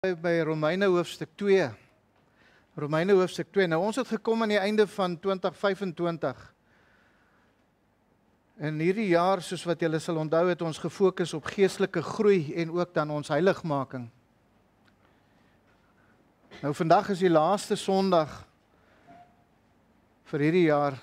By Romeine hoofstuk 2. Romeine hoofstuk 2. Nou ons het gekom aan die einde van 2025. En hierdie jaar, soos wat julle sal onthou, het ons gefokus op geestelike groei en ook dan ons heiligmaking. Nou vandag is die laaste Sondag vir hierdie jaar.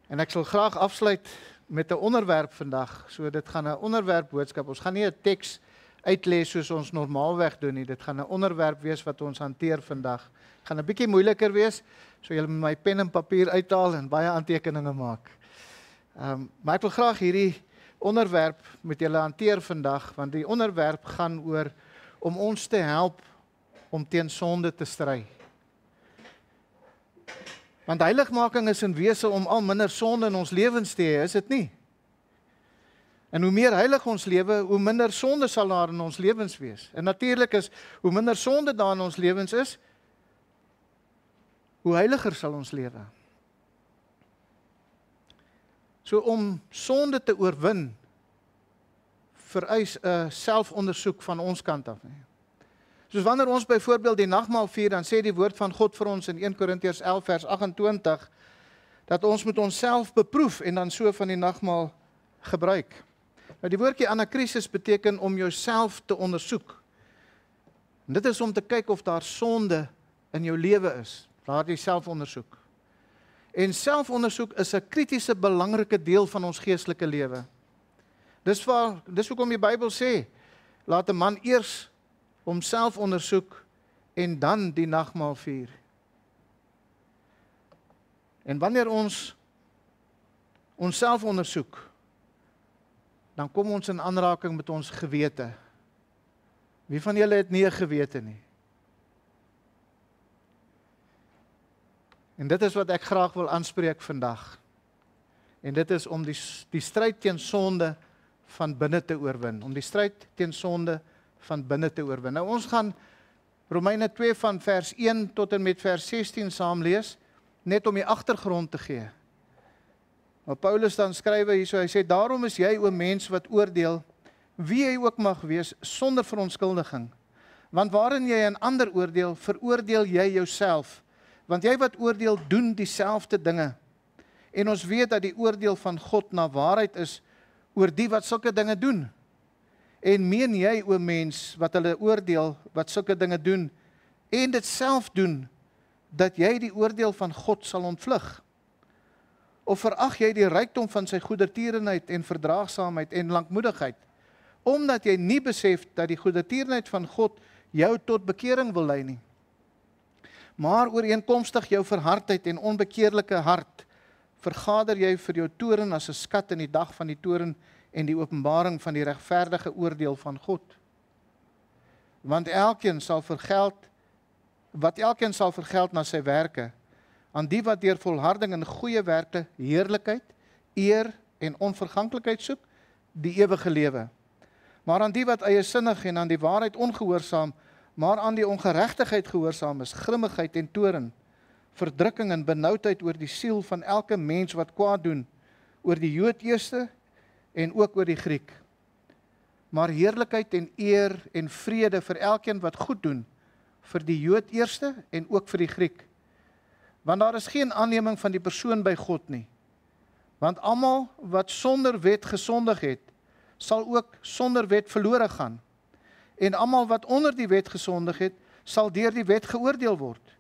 En ek sal graag afsluit met 'n onderwerp vandag. So dit gaan 'n onderwerp boodskap. Ons gaan nie 'n teks uitlees soos ons normaalweg doen nie. Dit gaan 'n onderwerp wees wat ons hanteer vandag. Het gaan 'n bietjie moeiliker wees, so julle moet my pen en papier uithaal en baie aantekeninge maak. Maar ek wil graag hierdie onderwerp met julle hanteer vandag, want die onderwerp gaan oor om ons te help om teen sonde te stry. Want heiligmaking is in wese om al minder sonde in ons lewens te hê, is dit nie? En hoe meer heilig ons lewe, hoe minder sonde sal daar in ons lewens wees. En natuurlik is, hoe minder sonde daar in ons lewens is, hoe heiliger sal ons lewe. So om sonde te oorwin, vereis 'n selfondersoek van ons kant af. Soos wanneer ons byvoorbeeld die nagmaal vier, dan sê die woord van God vir ons in 1 Korintiërs 11 vers 28, dat ons moet onsself beproef en dan so van die nagmaal gebruik. Nou die woordjie anakrisis beteken om jouself te ondersoek. En dit is om te kyk of daar sonde in jou lewe is. Daardie selfondersoek. En selfondersoek is 'n kritiese belangrike deel van ons geestelike lewe. Dis hoekom die Bybel sê, laat 'n man eers homself ondersoek en dan die nagmaal vier. En wanneer ons onsself ondersoek, dan kom ons in aanraking met ons gewete. Wie van julle het nie 'n gewete nie? En dit is wat ek graag wil aanspreek vandag. En dit is om die stryd teen sonde van binne te oorwin. Om die stryd teen sonde van binne te oorwin. Nou ons gaan Romeine 2 van vers 1 tot en met vers 16 saam lees, net om die agtergrond te gee. Maar Paulus dan skryf hierso, hy sê, daarom is jy, o mens wat oordeel, wie jy ook mag wees, sonder verontskuldiging. Want waarin jy 'n ander oordeel, veroordeel jy jouself. Want jy wat oordeel, doen dieselfde dinge. En ons weet dat die oordeel van God na waarheid is oor die wat sulke dinge doen. En meen jy, o mens, wat hulle oordeel, wat sulke dinge doen, en dit self doen, dat jy die oordeel van God sal ontvlug? Of verag jy die rykdom van sy goedertierenheid en verdraagsaamheid en lankmoedigheid, omdat jy nie besef dat die goedertierenheid van God jou tot bekering wil lei nie. Maar ooreenkomstig jou verhardheid en onbekeerlike hart, vergader jy vir jou toorn as 'n skat in die dag van die toorn en die openbaring van die regverdige oordeel van God. Want elkeen sal vergeld na sy werke, aan die wat deur volharding in goeie werke heerlikheid, eer en onverganklikheid soek, die ewige lewe. Maar aan die wat eiesinnig en aan die waarheid ongehoorsaam, maar aan die ongeregtigheid gehoorsaam is, grimmigheid en toorn, verdrukking en benoudheid oor die siel van elke mens wat kwaad doen, oor die Jood eerste en ook oor die Griek. Maar heerlikheid en eer en vrede vir elkeen wat goed doen, vir die Jood eerste en ook vir die Griek. Want daar is geen aanneming van die persoon by God nie. Want almal wat sonder wet gesondig het, sal ook sonder wet verlore gaan. En almal wat onder die wet gesondig het, sal deur die wet geoordeel word.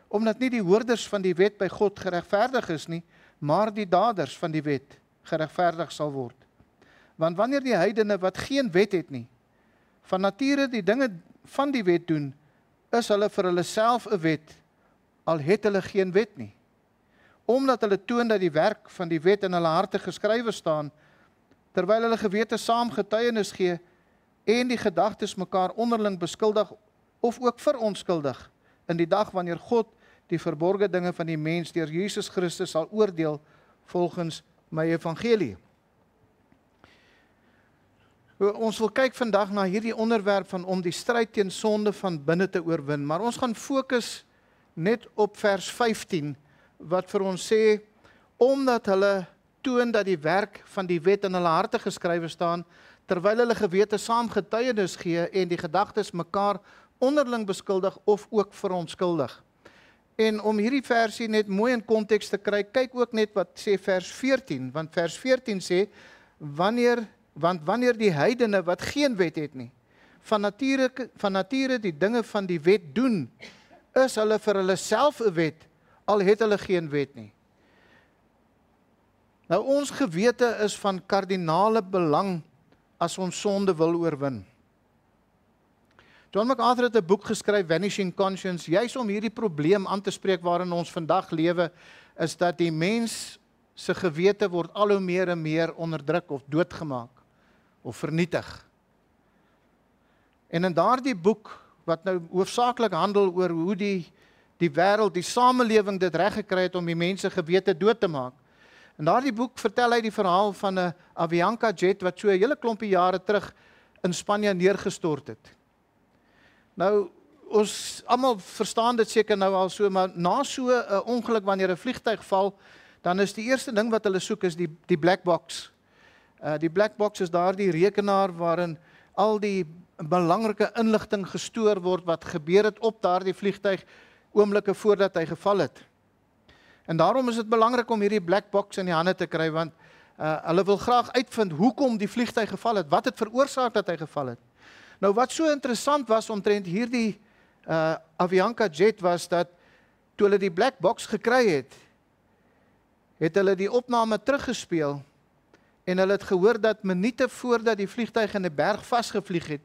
Omdat nie die hoorders van die wet by God geregverdig is nie, maar die daders van die wet geregverdig sal word. Want wanneer die heidene wat geen wet het nie, van nature die dinge van die wet doen, is hulle vir hulle self 'n wet, al het hulle geen wet nie. Omdat hulle toon dat die werk van die wet in hulle harte geskrywe staan, terwyl hulle gewete saam getuienis gee, en die gedagtes mekaar onderling beskuldig, of ook verontskuldig, in die dag wanneer God die verborgde dinge van die mens deur Jesus Christus sal oordeel, volgens my evangelie. Ons wil kyk vandag na hierdie onderwerp van om die stryd teen sonde van binne te oorwin, maar ons gaan fokus net op vers 15, wat vir ons sê, omdat hulle toon dat die werk van die wet in hulle harte geskrywe staan, terwyl hulle gewete saam getuienis gee en die gedagtes mekaar onderling beskuldig of ook verontskuldig. En om hierdie versie net mooi in konteks te kry, kyk ook net wat sê vers 14, want vers 14 sê, wanneer die heidene wat geen wet het nie, van nature die dinge van die wet doen, is hulle vir hulle self 'n wet, al het hulle geen wet nie. Nou ons gewete is van kardinale belang as ons sonde wil oorwin. John MacArthur het 'n boek geskryf, Vanishing Conscience, juis om hierdie probleem aan te spreek waarin ons vandag lewe, is dat die mens se gewete word al hoe meer en meer onderdruk of doodgemaak of vernietig. En in daardie boek, wat nou hoofsaaklik handel oor hoe die wêreld, die samelewing dit reg gekry het om die mense gewete dood te maak. In daardie boek vertel hy die verhaal van 'n Avianca jet wat so 'n hele klompie jare terug in Spanje neergestort het. Nou, ons almal verstaan dit seker nou al so, maar na so 'n ongeluk wanneer 'n vliegtuig val, dan is die eerste ding wat hulle soek is die black box. Die black box is daardie rekenaar waarin al die belangrike inligting gestoor word wat gebeur het op daardie vliegtuig oomblikke voordat hy geval het. En daarom is dit belangrik om hierdie black box in die hande te kry, want hulle wil graag uitvind hoekom die vliegtuig geval het, wat het veroorsaak dat hy geval het. Nou wat so interessant was omtrent hierdie Avianca jet was dat toe hulle die black box gekry het hulle die opname teruggespeel en hulle het gehoor dat minute voordat die vliegtuig in 'n berg vasgevlieg het,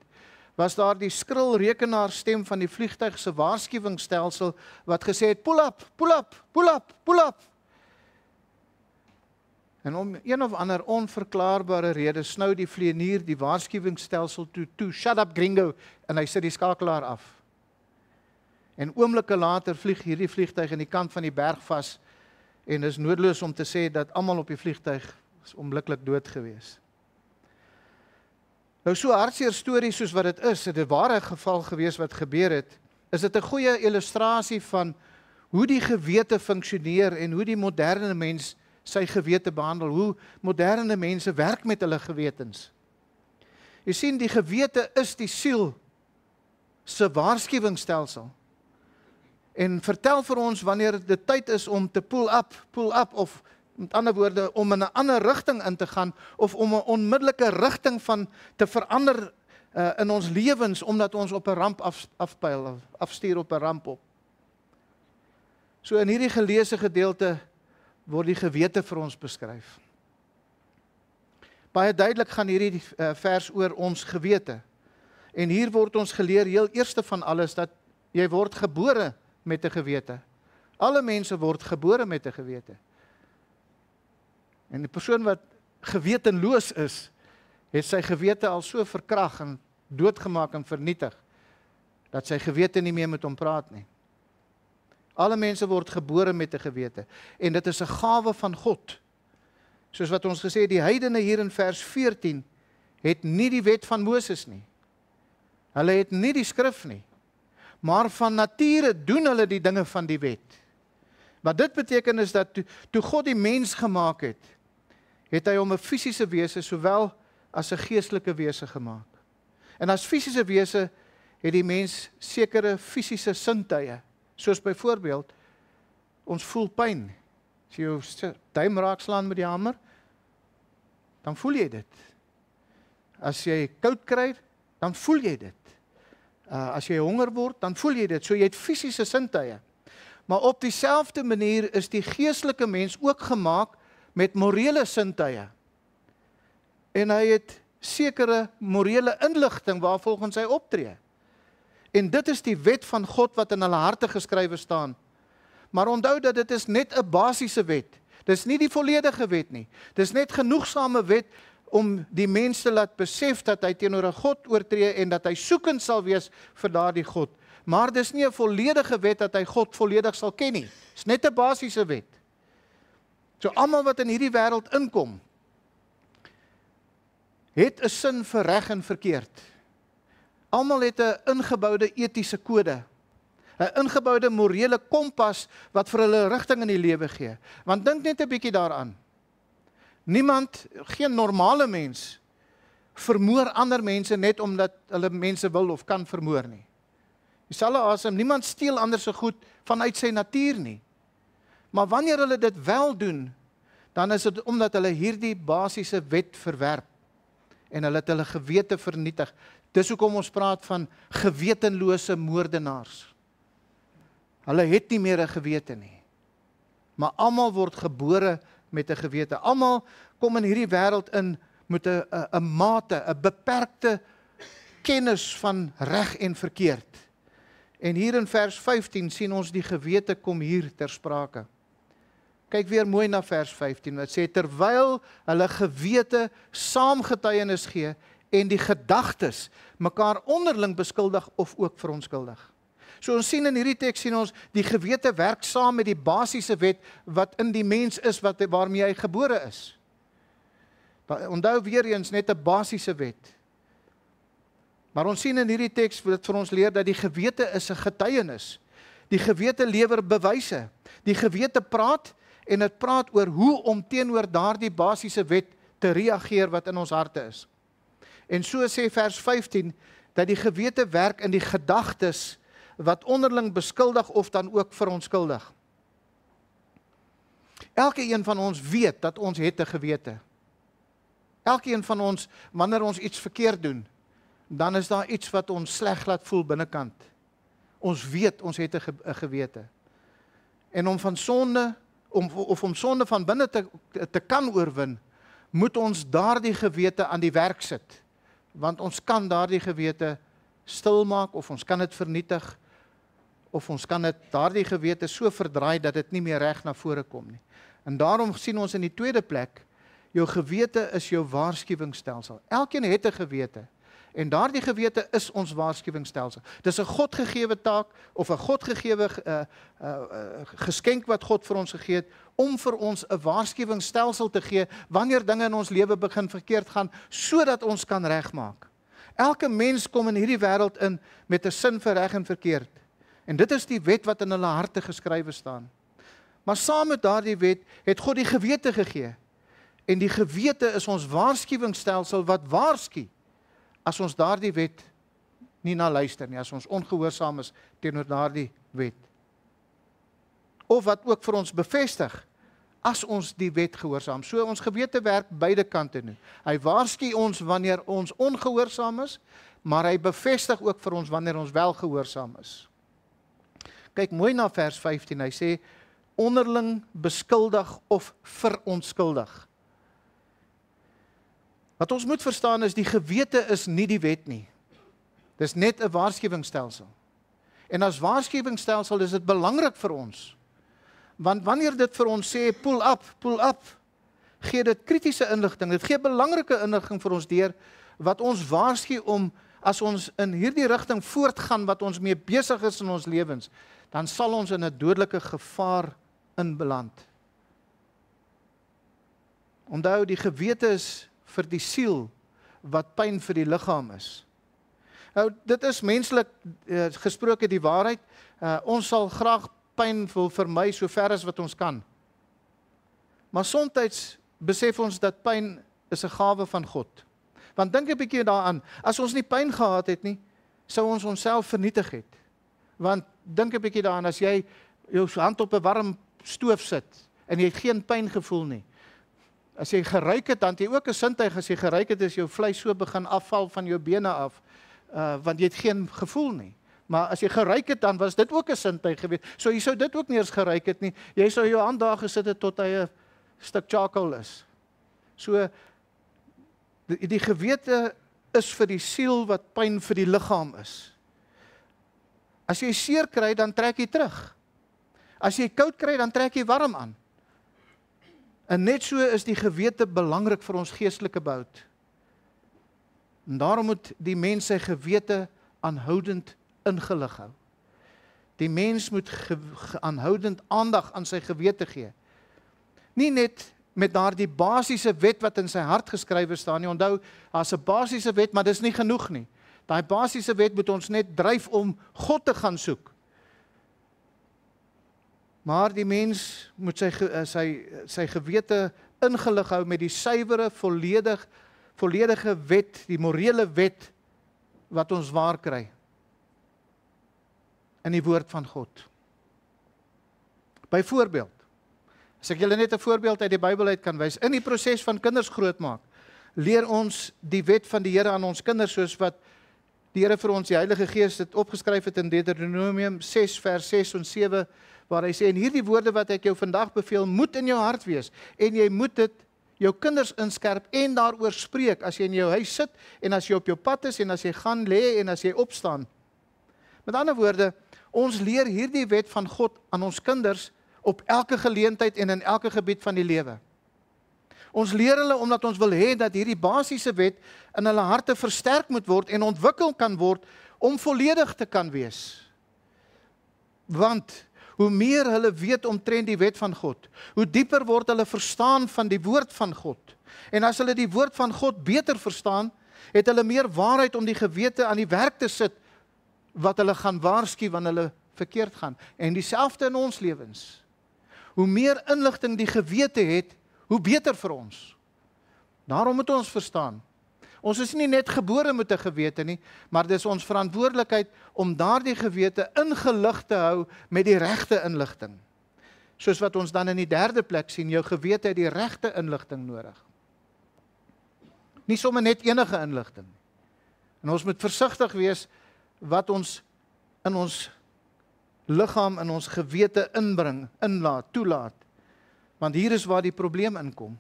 was daar die skril rekenaarstem van die vliegtuig se waarskuwingsstelsel wat gesê het, pull up, pull up, pull up, pull up. En om een of ander onverklaarbare rede snou die vlieënier die waarskuwingsstelsel toe, shut up gringo, en hy sit die skakelaar af. En oomblikke later vlieg hierdie vliegtuig in die kant van die berg vas, en is noodloos om te sê dat almal op die vliegtuig is onmiddellik dood gewees. Nou so hartseer storie soos wat dit is, het 'n ware geval gewees wat gebeur het, is dit 'n goeie illustrasie van hoe die gewete funksioneer en hoe die moderne mens sy gewete behandel, hoe moderne mense werk met hulle gewetens. Jy sien, die gewete is die siel se waarskuwingsstelsel. En vertel vir ons wanneer dit tyd is om te pull up, of met ander woorde, om in 'n ander rigting in te gaan, of om 'n onmiddellike rigting van te verander in ons lewens, omdat ons op 'n ramp afstuur op 'n ramp op. So in hierdie geleesde gedeelte word die gewete vir ons beskryf. Baie duidelik gaan hierdie vers oor ons gewete. En hier word ons geleer, heel eerste van alles, dat jy word gebore met 'n gewete. Alle mense word gebore met 'n gewete. En die persoon wat gewetenloos is, het sy gewete al so verkrag en doodgemaak en vernietig, dat sy gewete nie meer met hom praat nie. Alle mense word gebore met 'n gewete. En dit is 'n gawe van God. Soos wat ons gesê het, die heidene hier in vers 14, het nie die wet van Moses nie. Hulle het nie die skrif nie. Maar van nature doen hulle die dinge van die wet. Wat dit beteken is dat toe God die mens gemaak het hy hom 'n fisiese wese sowel as 'n geestelike wese gemaak. En as fisiese wese het die mens sekere fisiese sintuie, soos byvoorbeeld, ons voel pyn. As jy jou duim raakslaan met die hamer, dan voel jy dit. As jy koud kry, dan voel jy dit. As jy honger word, dan voel jy dit. So jy het fisiese sintuie. Maar op dieselfde manier is die geestelike mens ook gemaak met morele sintuie. En hy het sekere morele inligting waarvolgens hy optree. En dit is die wet van God wat in hulle harte geskrywe staan. Maar onthou dat dit is net 'n basiese wet. Dis nie die volledige wet nie. Dis net genoegsame wet om die mens te laat besef dat hy teenoor 'n God oortree en dat hy soekend sal wees vir daardie God. Maar dis nie 'n volledige wet dat hy God volledig sal ken nie. Dis net 'n basiese wet. So almal wat in hierdie wêreld inkom, het 'n sin vir reg en verkeerd. Almal het 'n ingeboude etiese kode, 'n ingeboude morele kompas wat vir hulle rigting in die lewe gee. Want dink net 'n bietjie daaraan. Niemand, geen normale mens, vermoor ander mense net omdat hulle mense wil of kan vermoor nie. Dieselfde asem, niemand steel ander se goed vanuit sy natuur nie. Maar wanneer hulle dit wel doen, dan is dit omdat hulle hierdie basiese wet verwerp en hulle het hulle gewete vernietig. Dis hoekom ons praat van gewetenlose moordenaars. Hulle het nie meer 'n gewete nie. Maar almal word gebore met 'n gewete. Almal kom in hierdie wêreld in met 'n mate, 'n beperkte kennis van reg en verkeerd. En hier in vers 15 sien ons die gewete kom hier ter sprake. Kyk weer mooi na vers 15, wat sê, terwyl hulle gewete saamgetuienis gee en die gedagtes mekaar onderling beskuldig of ook verontskuldig. So ons sien in hierdie teks sien ons die gewete werk saam met die basiese wet wat in die mens is waarmee hy gebore is. Onthou weer eens net 'n basiese wet. Maar ons sien in hierdie teks wat vir ons leer dat die gewete is 'n getuienis. Die gewete lewer bewyse. Die gewete praat en dit praat oor hoe om teenoor daardie basiese wet te reageer wat in ons harte is. En so sê vers 15 dat die gewete werk in die gedagtes wat onderling beskuldig of dan ook verontskuldig. Elke een van ons weet dat ons het 'n gewete. Elke een van ons, wanneer ons iets verkeerd doen, dan is daar iets wat ons sleg laat voel binnekant. Ons weet ons het 'n gewete. En om van sonde om sonde van binne te kan oorwin, moet ons daardie gewete aan die werk sit. Want ons kan daardie gewete stilmaak of ons kan dit vernietig of ons kan daardie gewete so verdraai dat dit nie meer reg na vore kom nie. En daarom sien ons in die tweede plek, jou gewete is jou waarskuwingsstelsel. Elkeen het 'n gewete. En daardie gewete is ons waarskuwingsstelsel. Dis 'n Godgegewe taak of 'n Godgegewe geskenk wat God vir ons gegee het om vir ons 'n waarskuwingsstelsel te gee wanneer dinge in ons lewe begin verkeerd gaan sodat ons kan regmaak. Elke mens kom in hierdie wêreld in met 'n sin vir reg en verkeerd. En dit is die wet wat in hulle harte geskrywe staan. Maar saam met daardie wet het God die gewete gegee. En die gewete is ons waarskuwingsstelsel wat waarsku as ons daardie wet nie na luister nie, as ons ongehoorsaam is teenoor daardie wet. Of wat ook vir ons bevestig, as ons die wet gehoorsaam. So ons gewete werk beide kante nu. Hy waarsku ons wanneer ons ongehoorsaam is, maar hy bevestig ook vir ons wanneer ons wel gehoorsaam is. Kyk mooi na vers 15, hy sê, onderling beskuldig of verontskuldig. Wat ons moet verstaan is, die gewete is nie die wet nie. Dis net 'n waarskuwingsstelsel. En as waarskuwingsstelsel is dit belangrik vir ons. Want wanneer dit vir ons sê, pull up, gee dit kritiese inligting, dit gee belangrike inligting vir ons deur, wat ons waarsku om, as ons in hierdie rigting voortgaan, wat ons mee besig is in ons lewens, dan sal ons in 'n dodelike gevaar inbeland. Onthou, die gewete is vir die siel, wat pyn vir die liggaam is. Nou, dit is menslik gesproke die waarheid, ons sal graag pyn wil vermy so ver as wat ons kan. Maar soms besef ons dat pyn is 'n gawe van God. Want dink 'n bietjie daaraan, as ons nie pyn gehad het nie, sou ons onsself vernietig het. Want dink 'n bietjie daaraan, as jy jou hand op 'n warm stoof sit, en jy het geen pyn gevoel nie, as jy geruik het, dan het jy ook 'n sintuig, as jy geruik het, is jou vleis so begin afval van jou bene af, want jy het geen gevoel nie. Maar as jy geruik het, dan was dit ook 'n sintuig geweest. So jy sou dit ook nie eens geruik het nie. Jy sou jou hand daar gesit het tot hy 'n stuk charcoal is. So die gewete is vir die siel wat pyn vir die liggaam is. As jy seer kry, dan trek jy terug. As jy koud kry, dan trek jy warm aan. En net so is die gewete belangrik vir ons geestelike behoud. En daarom moet die mens sy gewete aanhoudend ingelig hou. Die mens moet aanhoudend aandag aan sy gewete gee. Nie net met daardie basiese wet wat in sy hart geskrywe staan nie. Onthou, daar's 'n basiese wet, maar dis nie genoeg nie. Daai basiese wet moet ons net dryf om God te gaan soek. Maar die mens moet sy gewete ingelig hou met die suiwere, volledige wet, die morele wet wat ons waar kry. in die woord van God. Byvoorbeeld, as ek julle net 'n voorbeeld uit die Bybel uit kan wys, in die proses van kinders grootmaak, leer ons die wet van die Here aan ons kinders, soos wat die Here vir ons, die Heilige Gees, dit opgeskryf het in Deuteronomium 6 vers 6 en 7, waar hy sê, en hierdie woorde wat ek jou vandag beveel, moet in jou hart wees, en jy moet dit jou kinders inskerp en daaroor spreek, as jy in jou huis sit, en as jy op jou pad is, en as jy gaan lê, en as jy opstaan. Met ander woorde, ons leer hierdie wet van God aan ons kinders op elke geleentheid en in elke gebied van die lewe. Ons leer hulle omdat ons wil hê dat hierdie basiese wet in hulle harte versterk moet word en ontwikkel kan word om volledig te kan wees. Want hoe meer hulle weet omtrent die wet van God, hoe dieper word hulle verstaan van die woord van God. En as hulle die woord van God beter verstaan, het hulle meer waarheid om die gewete aan die werk te sit, wat hulle gaan waarsku wanneer hulle verkeerd gaan. En dieselfde in ons lewens. Hoe meer inligting die gewete het, hoe beter vir ons. Daarom moet ons verstaan. Ons is nie net gebore met 'n gewete nie, maar dis ons verantwoordelikheid om daardie gewete ingelig te hou met die regte inligting. Soos wat ons dan in die derde plek sien, jou gewete het die regte inligting nodig. Nie sommer net enige inligting. En ons moet versigtig wees wat ons in ons liggaam, in ons gewete inbring, toelaat. Want hier is waar die probleem inkom.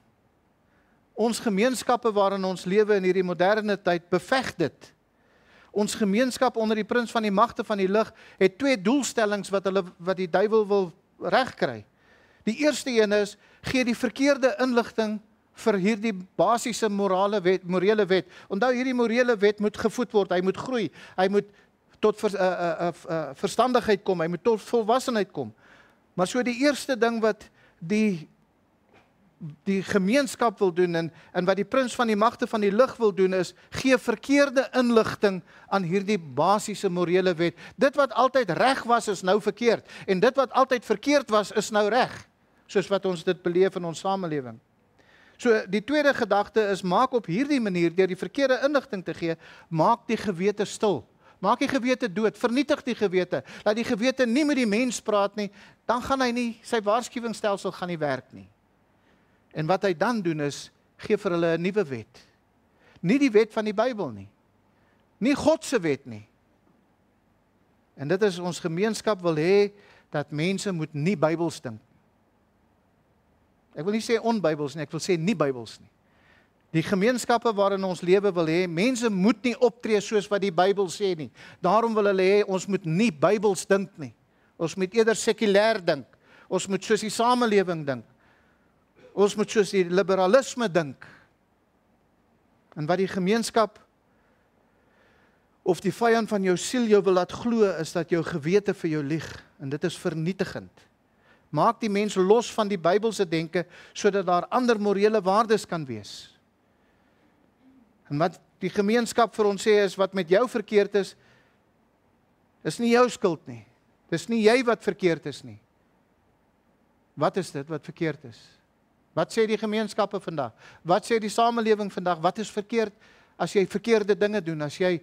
Ons gemeenskappe waarin ons lewe in hierdie moderne tyd beveg dit. Ons gemeenskap onder die prins van die magte van die lig het twee doelstellings wat die duiwel wil regkry. Die eerste een is, gee die verkeerde inligting vir hierdie basiese morele wet. Onthou, hierdie morele wet moet gevoed word, hy moet groei, hy moet tot verstandigheid kom, hy moet tot volwassenheid kom. Maar so die eerste ding wat die gemeenskap wil doen en wat die prins van die magte van die lig wil doen is, gee verkeerde inligting aan hierdie basiese morele wet. Dit wat altyd reg was is nou verkeerd en dit wat altyd verkeerd was is nou reg, soos wat ons dit beleef in ons samelewing. So die tweede gedagte is, maak op hierdie manier, deur die verkeerde inligting te gee, maak die gewete stil. Maak die gewete dood, vernietig die gewete, laat die gewete nie met die mens praat nie, dan gaan hy nie, sy waarskuwingsstelsel gaan nie werk nie. En wat hy dan doen is, gee vir hulle 'n nuwe wet. Nie die wet van die Bybel nie. Nie God se wet nie. En dit is ons gemeenskap wil hê, dat mense moet nie Bybels dink. Ek wil nie sê onbybels nie, ek wil sê nie Bybels nie. Die gemeenskappe waarin ons lewe wil hê, mense moet nie optree soos wat die Bybel sê nie. Daarom wil hulle hê, ons moet nie Bybels dink nie. Ons moet eerder sekulêr dink. Ons moet soos die samelewing dink. Ons moet soos die liberalisme dink. En wat die gemeenskap of die vyand van jou siel jou wil laat glo, is dat jou gewete vir jou lieg. En dit is vernietigend. Maak die mens los van die Bybelse denke, sodat daar ander morele waardes kan wees. En wat die gemeenskap vir ons sê is, wat met jou verkeerd is nie jou skuld nie. Dis nie jy wat verkeerd is nie. Wat is dit wat verkeerd is? Wat sê die gemeenskappe vandag? Wat sê die samelewing vandag? Wat is verkeerd as jy verkeerde dinge doen? As jy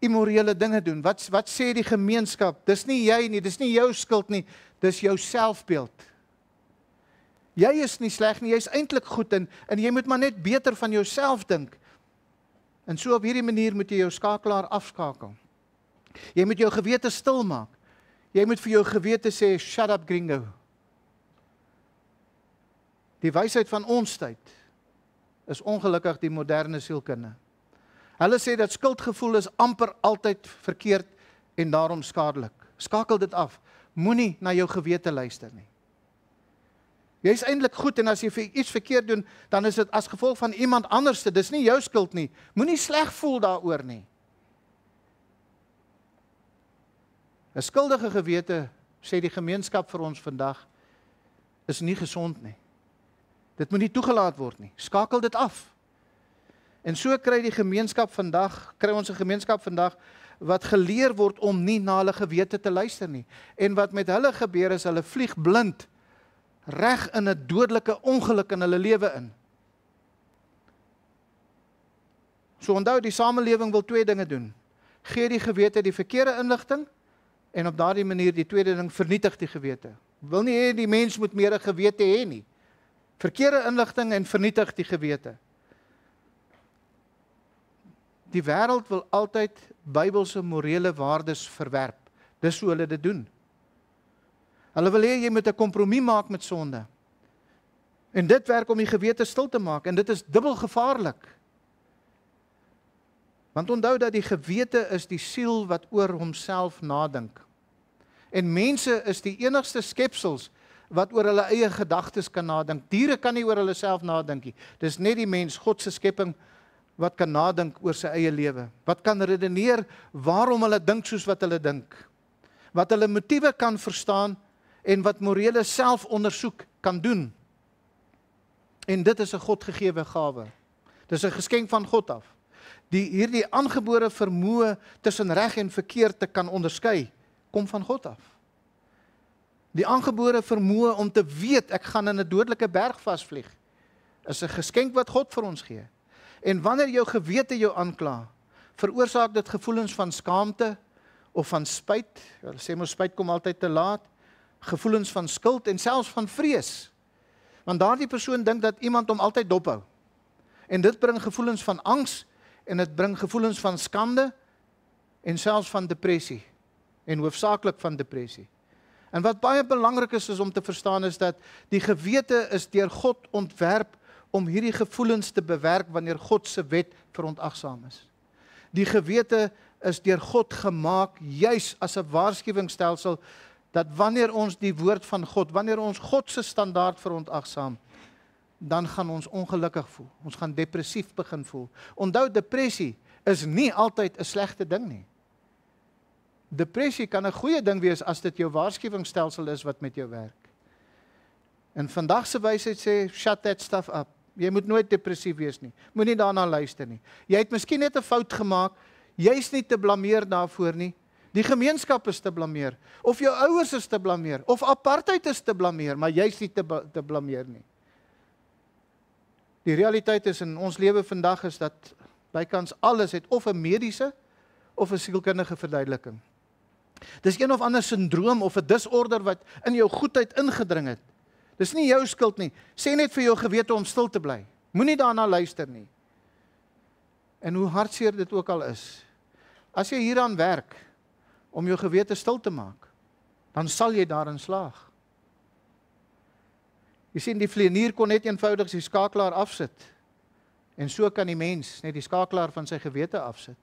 immorele dinge doen? Wat sê die gemeenskap? Dis nie jy nie, dis nie jou skuld nie, dis jou selfbeeld. Jy is nie sleg nie, jy is eintlik goed en jy moet maar net beter van jouself dink. En so op hierdie manier moet jy jou skakelaar afskakel. Jy moet jou gewete stil maak. Jy moet vir jou gewete sê, shut up gringo. Die wysheid van ons tyd is ongelukkig die moderne sielkunde. Hulle sê dat skuldgevoel is amper altyd verkeerd en daarom skadelik. Skakel dit af. Moenie na jou gewete luister nie. Jy is eintlik goed en as jy iets verkeerd doen, dan is dit as gevolg van iemand anderste. Dis nie jou skuld nie. Moenie sleg voel daaroor nie. 'n Skuldige gewete, sê die gemeenskap vir ons vandag, is nie gesond nie. Dit moet nie toegelaat word nie. Skakel dit af. En so kry ons 'n gemeenskap vandag wat geleer word om nie na hulle gewete te luister nie. En wat met hulle gebeur is, hulle vlieg blind reg in 'n dodelike ongeluk in hulle lewe in. So onthou, die samelewing wil twee dinge doen. Gee die gewete die verkeerde inligting En op daardie manier, die tweede ding, vernietig die gewete. Wil nie hê die mens moet meer 'n gewete hê nie. Verkeerde inligting en vernietig die gewete. Die wêreld wil altyd Bybelse morele waardes verwerp. Dis hoe hulle dit doen. Hulle wil hê jy moet 'n kompromie maak met sonde. En dit werk om die gewete stil te maak, en dit is dubbel gevaarlik. Want onthou dat die gewete is die siel wat oor homself nadink. En mense is die enigste skepsels wat oor hulle eie gedagtes kan nadink. Diere kan nie oor hulle self nadink nie. Dis net die mens, God se skepping, wat kan nadink oor sy eie lewe. Wat kan redeneer waarom hulle dink soos wat hulle dink. Wat hulle motiewe kan verstaan en wat morele selfondersoek kan doen. En dit is 'n Godgegewe gawe. Dis 'n geskenk van God af. Hierdie aangebore vermoë tussen reg en verkeerd te kan onderskei, kom van God af. Die aangebore vermoë om te weet ek gaan in 'n dodelike berg vasvlieg, is 'n geskenk wat God vir ons gee. En wanneer jou gewete jou aankla, veroorsaak dit gevoelens van skaamte of van spyt. Hulle sê mos spyt kom altyd te laat. Gevoelens van skuld en selfs van vrees. Want daardie persoon dink dat iemand hom altyd dophou. En dit bring gevoelens van angs en dit bring gevoelens van skande en selfs van depressie. En hoofsaaklik van depressie. En wat baie belangrik is om te verstaan is dat die gewete is deur God ontwerp om hierdie gevoelens te bewerk wanneer God se wet verontagsaam is. Die gewete is deur God gemaak juis as 'n waarskuwingsstelsel dat wanneer ons die woord van God, wanneer ons God se standaard verontagsaam, dan gaan ons ongelukkig voel. Ons gaan depressief begin voel. Onthou, depressie is nie altyd 'n slegte ding nie. Depressie kan 'n goeie ding wees as dit jou waarskuwingsstelsel is wat met jou werk. En vandag se wysheid sê, shut that stuff up. Jy moet nooit depressief wees nie. Moenie daarna luister nie. Jy het miskien net 'n fout gemaak. Jy's nie te blameer daarvoor nie. Die gemeenskap is te blameer. Of jou ouers is te blameer. Of apartheid is te blameer, maar jy's nie te blameer nie. Die realiteit is in ons lewe vandag is dat bykans alles het of 'n mediese of 'n sielkundige verduideliking. Dis een of ander syndroom of 'n disorder wat in jou goedheid ingedring het. Dis nie jou skuld nie. Sê net vir jou gewete om stil te bly. Moenie daarna luister nie. En hoe hartseer dit ook al is, as jy hieraan werk om jou gewete stil te maak, dan sal jy daarin slaag. Jy sien, die vlieënier kon net eenvoudig die skakelaar afsit. En so kan die mens net die skakelaar van sy gewete afsit.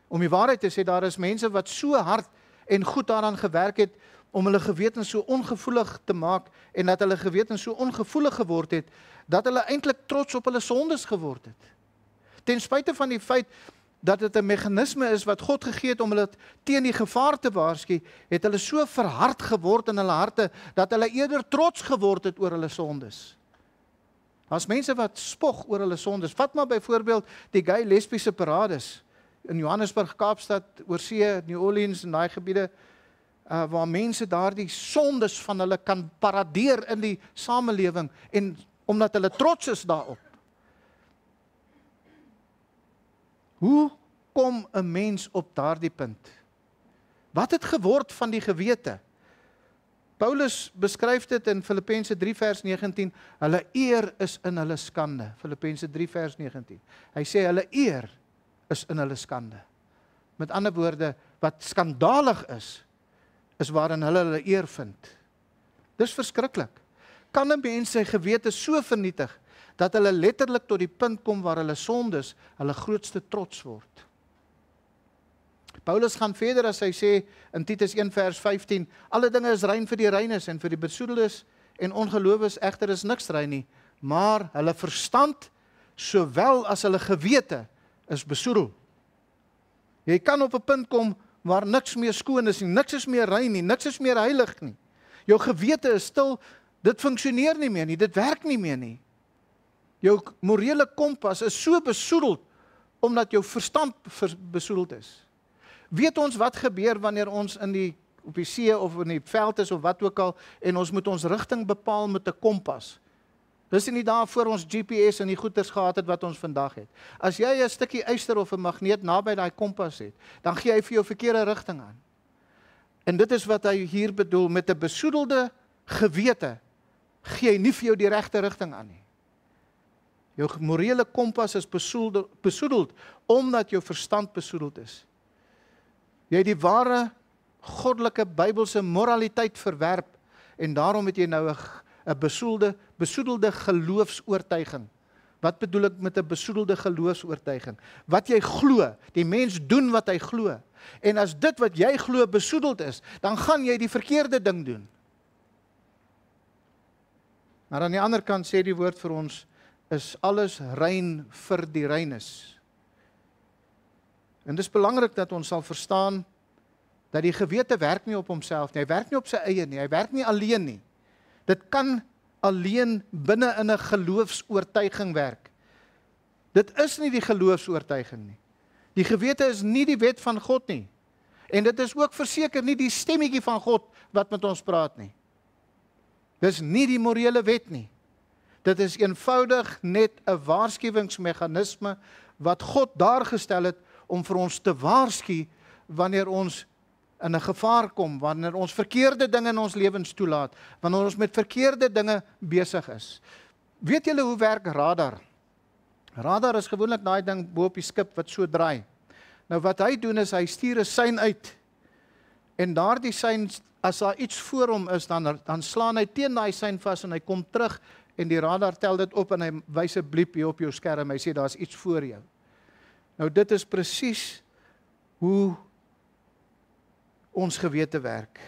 Om die waarheid te sê, daar is mense wat so hard en goed daaraan gewerk het om hulle gewetens so ongevoelig te maak en dat hulle gewetens so ongevoelig geword het, dat hulle eintlik trots op hulle sondes geword het. Ten spyte van die feit dat dit 'n meganisme is wat God gegee het om hulle teen die gevaar te waarsku, het hulle so verhard geword in hulle harte, dat hulle eerder trots geword het oor hulle sondes. As mense wat spog oor hulle sondes, vat maar byvoorbeeld die gay lesbiese parades in Johannesburg, Kaapstad, oorsee, New Orleans en daai gebiede, waar mense daardie sondes van hulle kan paradeer in die samelewing, en omdat hulle trots is daarop. Hoe kom 'n mens op daardie punt? Wat het geword van die gewete? Paulus beskryf dit in Filippense 3 vers 19, hulle eer is in hulle skande. Filippense 3 vers 19. Hy sê hulle eer is in hulle skande. Met ander woorde, wat skandalig is waarin hulle eer vind. Dis verskriklik. Kan 'n mens sy gewete so vernietig dat hulle letterlik tot die punt kom waar hulle sondes hulle grootste trots word? Paulus gaan verder as hy sê in Titus 1 vers 15, alle dinge is rein vir die reines en vir die besoedeldes en ongelowiges egter is niks rein nie, maar hulle verstand sowel as hulle gewete is besoedel. Jy kan op 'n punt kom waar niks meer skoon is nie, niks is meer rein nie, niks is meer heilig nie. Jou gewete is stil, dit funksioneer nie meer nie, dit werk nie meer nie. Jou morele kompas is so besoedeld omdat jou verstand besoedeld is. Weet ons wat gebeur wanneer ons op die see of in die veld is of wat ook al en ons moet ons rigting bepaal met 'n kompas? Dis nie daar voor ons GPS en die goeders gehad het wat ons vandag het. As jy 'n stukkie yster of 'n magneet naby daai kompas het, dan gee hy vir jou verkeerde rigting aan. En dit is wat hy hier bedoel, met 'n besoedelde gewete, gee hy nie vir jou die regte rigting aan nie. Jou morele kompas is besoedeld, omdat jou verstand besoedeld is. Jy het die ware, goddelike, Bybelse moraliteit verwerp, en daarom het jy nou 'n besoedelde geloofsoortuiging. Wat bedoel ek met 'n besoedelde geloofsoortuiging? Wat jy glo, die mens doen wat hy glo. En as dit wat jy glo besoedeld is, dan gaan jy die verkeerde ding doen. Maar aan die ander kant sê die woord vir ons, is alles rein vir die reines. En dit is belangrik dat ons sal verstaan, dat die gewete werk nie op homself nie, hy werk nie op sy eie nie, hy werk nie alleen nie. Dit kan alleen binne in 'n geloofsoortuiging werk. Dit is nie die geloofsoortuiging nie. Die gewete is nie die wet van God nie. En dit is ook verseker nie die stemmetjie van God wat met ons praat nie. Dis nie die morele wet nie. Dit is eenvoudig net 'n waarskuwingsmeganisme wat God daar gestel het om vir ons te waarsku wanneer ons in 'n gevaar kom, wanneer ons verkeerde dinge in ons lewens toelaat, wanneer ons met verkeerde dinge besig is. Weet julle hoe werk radar? Radar is gewoonlik daai ding bo op die skip wat so draai. Nou wat hy doen is, hy stuur 'n sein uit, en daardie sein, as daar iets voor hom is, dan slaan hy teen daai sein vas, en hy kom terug, en die radar tel dit op, en hy wys 'n bliep hier op jou skerm, hy sê, daar's iets voor jou. Nou dit is presies hoe ons gewete werk.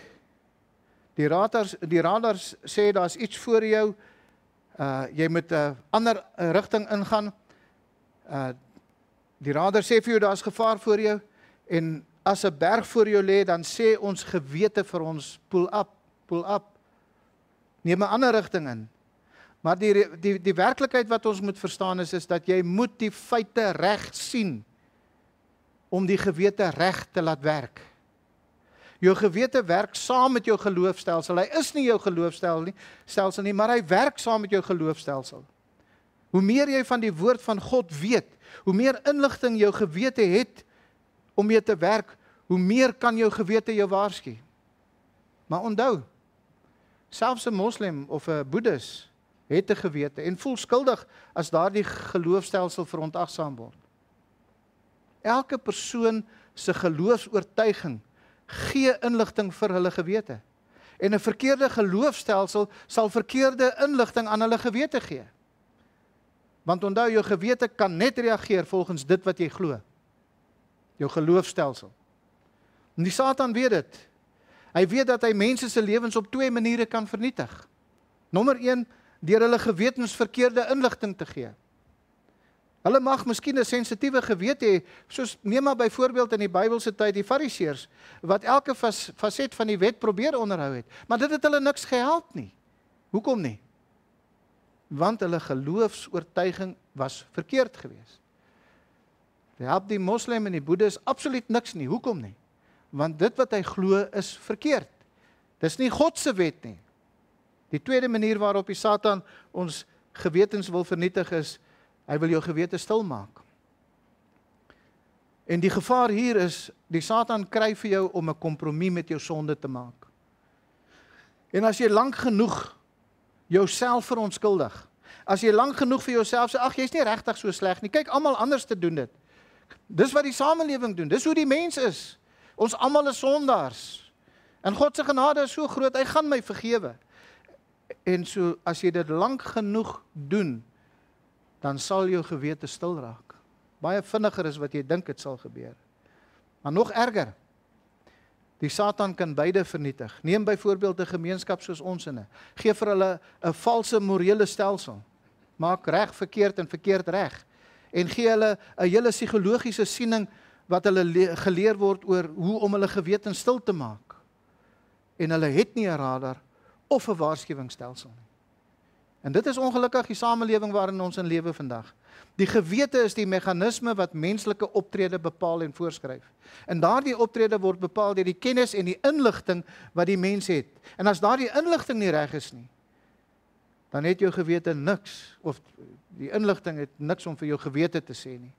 Die radars sê, daar's iets voor jou, jy moet 'n ander rigting ingaan, die radar sê vir jou, daar's gevaar voor jou, en as 'n berg voor jou lê, dan sê ons gewete vir ons, pull up, neem 'n ander rigting in. Maar die werklikheid wat ons moet verstaan is dat jy moet die feite reg sien, om die gewete reg te laat werk. Jou gewete werk saam met jou geloofstelsel. Hy is nie jou geloofstelsel nie, maar hy werk saam met jou geloofstelsel. Hoe meer jy van die woord van God weet, hoe meer inligting jou gewete het om mee te werk, hoe meer kan jou gewete jou waarsku. Maar onthou, selfs 'n moslim of 'n boeddhis het 'n gewete en voel skuldig as daardie geloofstelsel verontagsaam word. Elke persoon se geloofsoortuiging gee inligting vir hulle gewete. En 'n verkeerde geloofstelsel sal verkeerde inligting aan hulle gewete gee. Want onthou, jou gewete kan net reageer volgens dit wat jy glo. Jou geloofstelsel. En die Satan weet dit. Hy weet dat hy mense se lewens op 2 maniere kan vernietig. Nommer 1, deur hulle gewetensverkeerde inligting te gee. Hulle mag miskien 'n sensitiewe gewete hê, soos neem maar byvoorbeeld in die Bybelse tyd die Fariseërs, wat elke faset van die wet probeer onderhou het. Maar dit het hulle niks gehelp nie. Hoekom nie? Want hulle geloofsoortuiging was verkeerd geweest. Dit help die moslim en die boeddhis absoluut niks nie. Hoekom nie? Want dit wat hy glo is verkeerd. Dis nie God se wet nie. Die tweede manier waarop die Satan ons gewetens wil vernietig is, hy wil jou gewete stil maak. En die gevaar hier is, die Satan kry vir jou om 'n kompromie met jou sonde te maak. En as jy lank genoeg jouself verontskuldig, as jy lank genoeg vir jouself sê, ag, jy's nie regtig so sleg nie, kyk, almal anders te doen dit. Dis wat die samelewing doen, dis hoe die mens is. Ons almal is sondaars. En God se genade is so groot, hy gaan my vergewe. En so, as jy dit lank genoeg doen, dan sal jou gewete stil raak. Baie vinniger is wat jy dink dit sal gebeur. Maar nog erger, die Satan kan beide vernietig. Neem byvoorbeeld 'n gemeenskap soos ons in. Gee vir hulle 'n valse morele stelsel. Maak reg verkeerd en verkeerd reg. En gee hulle 'n hele psigologiese siening wat hulle geleer word oor hoe om hulle gewetens stil te maak. En hulle het nie 'n radar of 'n waarskuwingsstelsel nie. En dit is ongelukkig die samelewing waarin ons in lewe vandag. Die gewete is die meganisme wat menslike optrede bepaal en voorskryf. En daardie optrede word bepaal deur die kennis en die inligting wat die mens het. En as daardie inligting nie reg is nie, dan het jou gewete niks, of die inligting het niks om vir jou gewete te sê nie.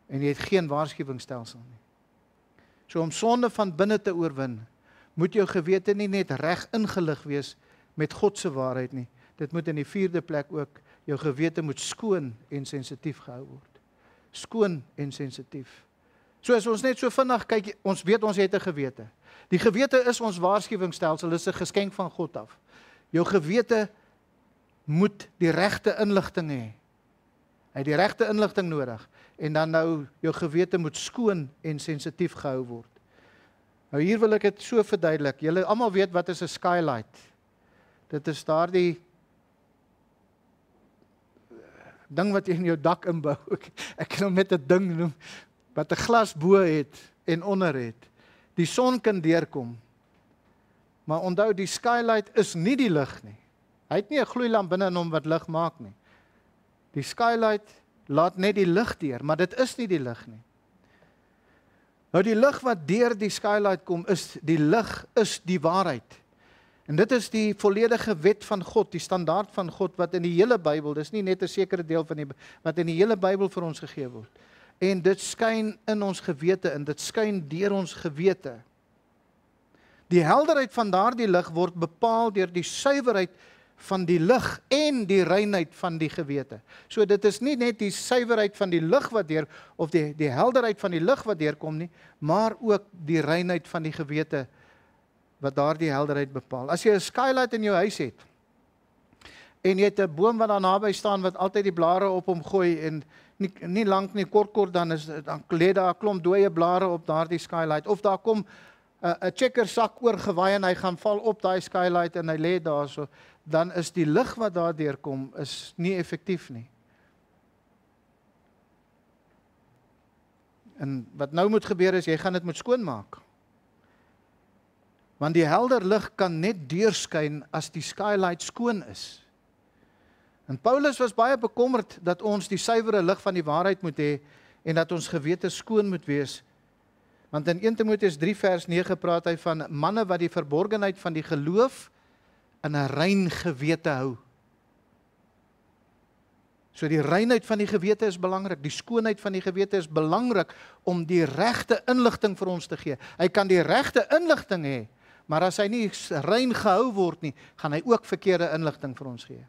En jy het geen waarskuwingsstelsel nie. So om sonde van binne te oorwin, moet jou gewete nie net reg ingelig wees met God se waarheid nie. Dit moet in die 4de plek ook, jou gewete moet skoon en sensitief gehou word. Skoon en sensitief. So as ons net so vinnig kyk, ons weet ons het 'n gewete. Die gewete is ons waarskuwingsstelsel, is 'n geskenk van God af. Jou gewete moet die regte inligting hê. Hy het die regte inligting nodig. En dan nou, jou gewete moet skoon en sensitief gehou word. Nou hier wil ek dit so verduidelik. Julle almal weet wat is 'n skylight. Dit is daardie ding wat jy in jou dak inbou. Ek kan hom net 'n ding noem, wat 'n glas bo het en onder het. Die son kan deurkom. Maar onthou, die skylight is nie die lig nie. Hy het nie 'n gloeilamp binne in hom wat lig maak nie. Die skylight laat net die lig deur, maar dit is nie die lig nie. Nou die lig wat deur die skylight kom, die lig is die waarheid. En dit is die volledige wet van God, die standaard van God wat in die hele Bybel, dis nie net 'n sekere deel van wat in die hele Bybel vir ons gegee word. En dit skyn in ons gewete in, dit skyn deur ons gewete. Die helderheid van daardie lig word bepaal deur die suiwerheid van die lig en die reinheid van die gewete. So dit is nie net die suiwerheid van die lig wat deur, of die helderheid van die lig wat deurkom nie, maar ook die reinheid van die gewete wat daardie helderheid bepaal. As jy 'n skylight in jou huis het, en jy het 'n boom wat daar naby staan wat altyd die blare op hom gooi, en nie lank nie, kort, dan lê daar 'n klomp dooie blare op daardie skylight, of daar kom 'n checkersak oorgewaai en hy gaan val op daai skylight en hy lê daar so, dan is die lig wat daar deurkom is nie effektief nie. En wat nou moet gebeur is, jy gaan dit moet skoonmaak. Want die helder lig kan net deurskyn as die skylight skoon is. En Paulus was baie bekommerd dat ons die suiwere lig van die waarheid moet hê en dat ons gewete skoon moet wees. Want in 1 Timoteus 3 vers 9 praat hy van manne wat die verborgenheid van die geloof in 'n rein gewete hou. So die reinheid van die gewete is belangrik, die skoonheid van die gewete is belangrik om die regte inligting vir ons te gee. Hy kan die regte inligting hê, maar as hy nie rein gehou word nie, gaan hy ook verkeerde inligting vir ons gee.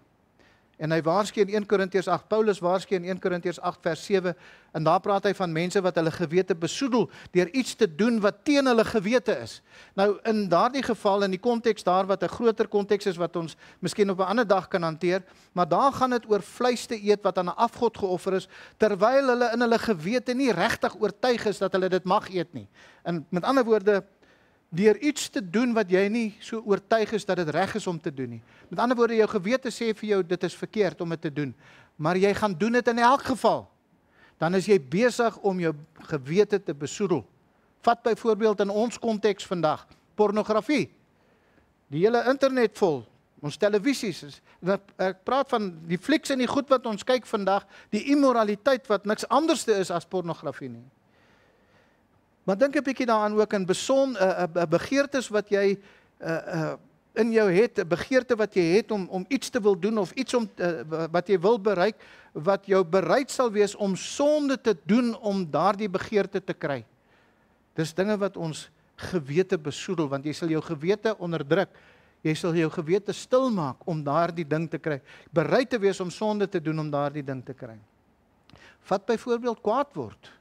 En hy waarsku in 1 Korintiërs 8, Paulus waarsku in 1 Korintiërs 8 vers 7, en daar praat hy van mense wat hulle gewete besoedel deur iets te doen wat teen hulle gewete is. Nou in daardie geval, in die konteks daar wat 'n groter konteks is wat ons miskien op 'n ander dag kan hanteer, maar daar gaan dit oor vleis te eet wat aan 'n afgod geoffer is, terwyl hulle in hulle gewete nie regtig oortuig is dat hulle dit mag eet nie. En met ander woorde, deur iets te doen wat jy nie so oortuig is dat dit reg is om te doen nie. Met ander woorde, jou gewete sê vir jou, dit is verkeerd om dit te doen, maar jy gaan doen dit in elk geval. Dan is jy besig om jou gewete te besoedel. Vat byvoorbeeld in ons konteks vandag, pornografie. Die hele internet vol, ons televisies. Ek praat van die flieks en die goed wat ons kyk vandag, die immoraliteit wat niks anderste is as pornografie nie. Maar dink 'n bietjie daaraan ook in begeertes wat jy in jou het, 'n begeerte wat jy het om iets te wil doen of iets wat jy wil bereik, wat jou bereid sal wees om sonde te doen om daardie begeerte te kry. Dis dinge wat ons gewete besoedel, want jy sal jou gewete onderdruk. Jy sal jou gewete stil maak om daardie ding te kry. Bereid te wees om sonde te doen om daardie ding te kry. Vat byvoorbeeld kwaad word.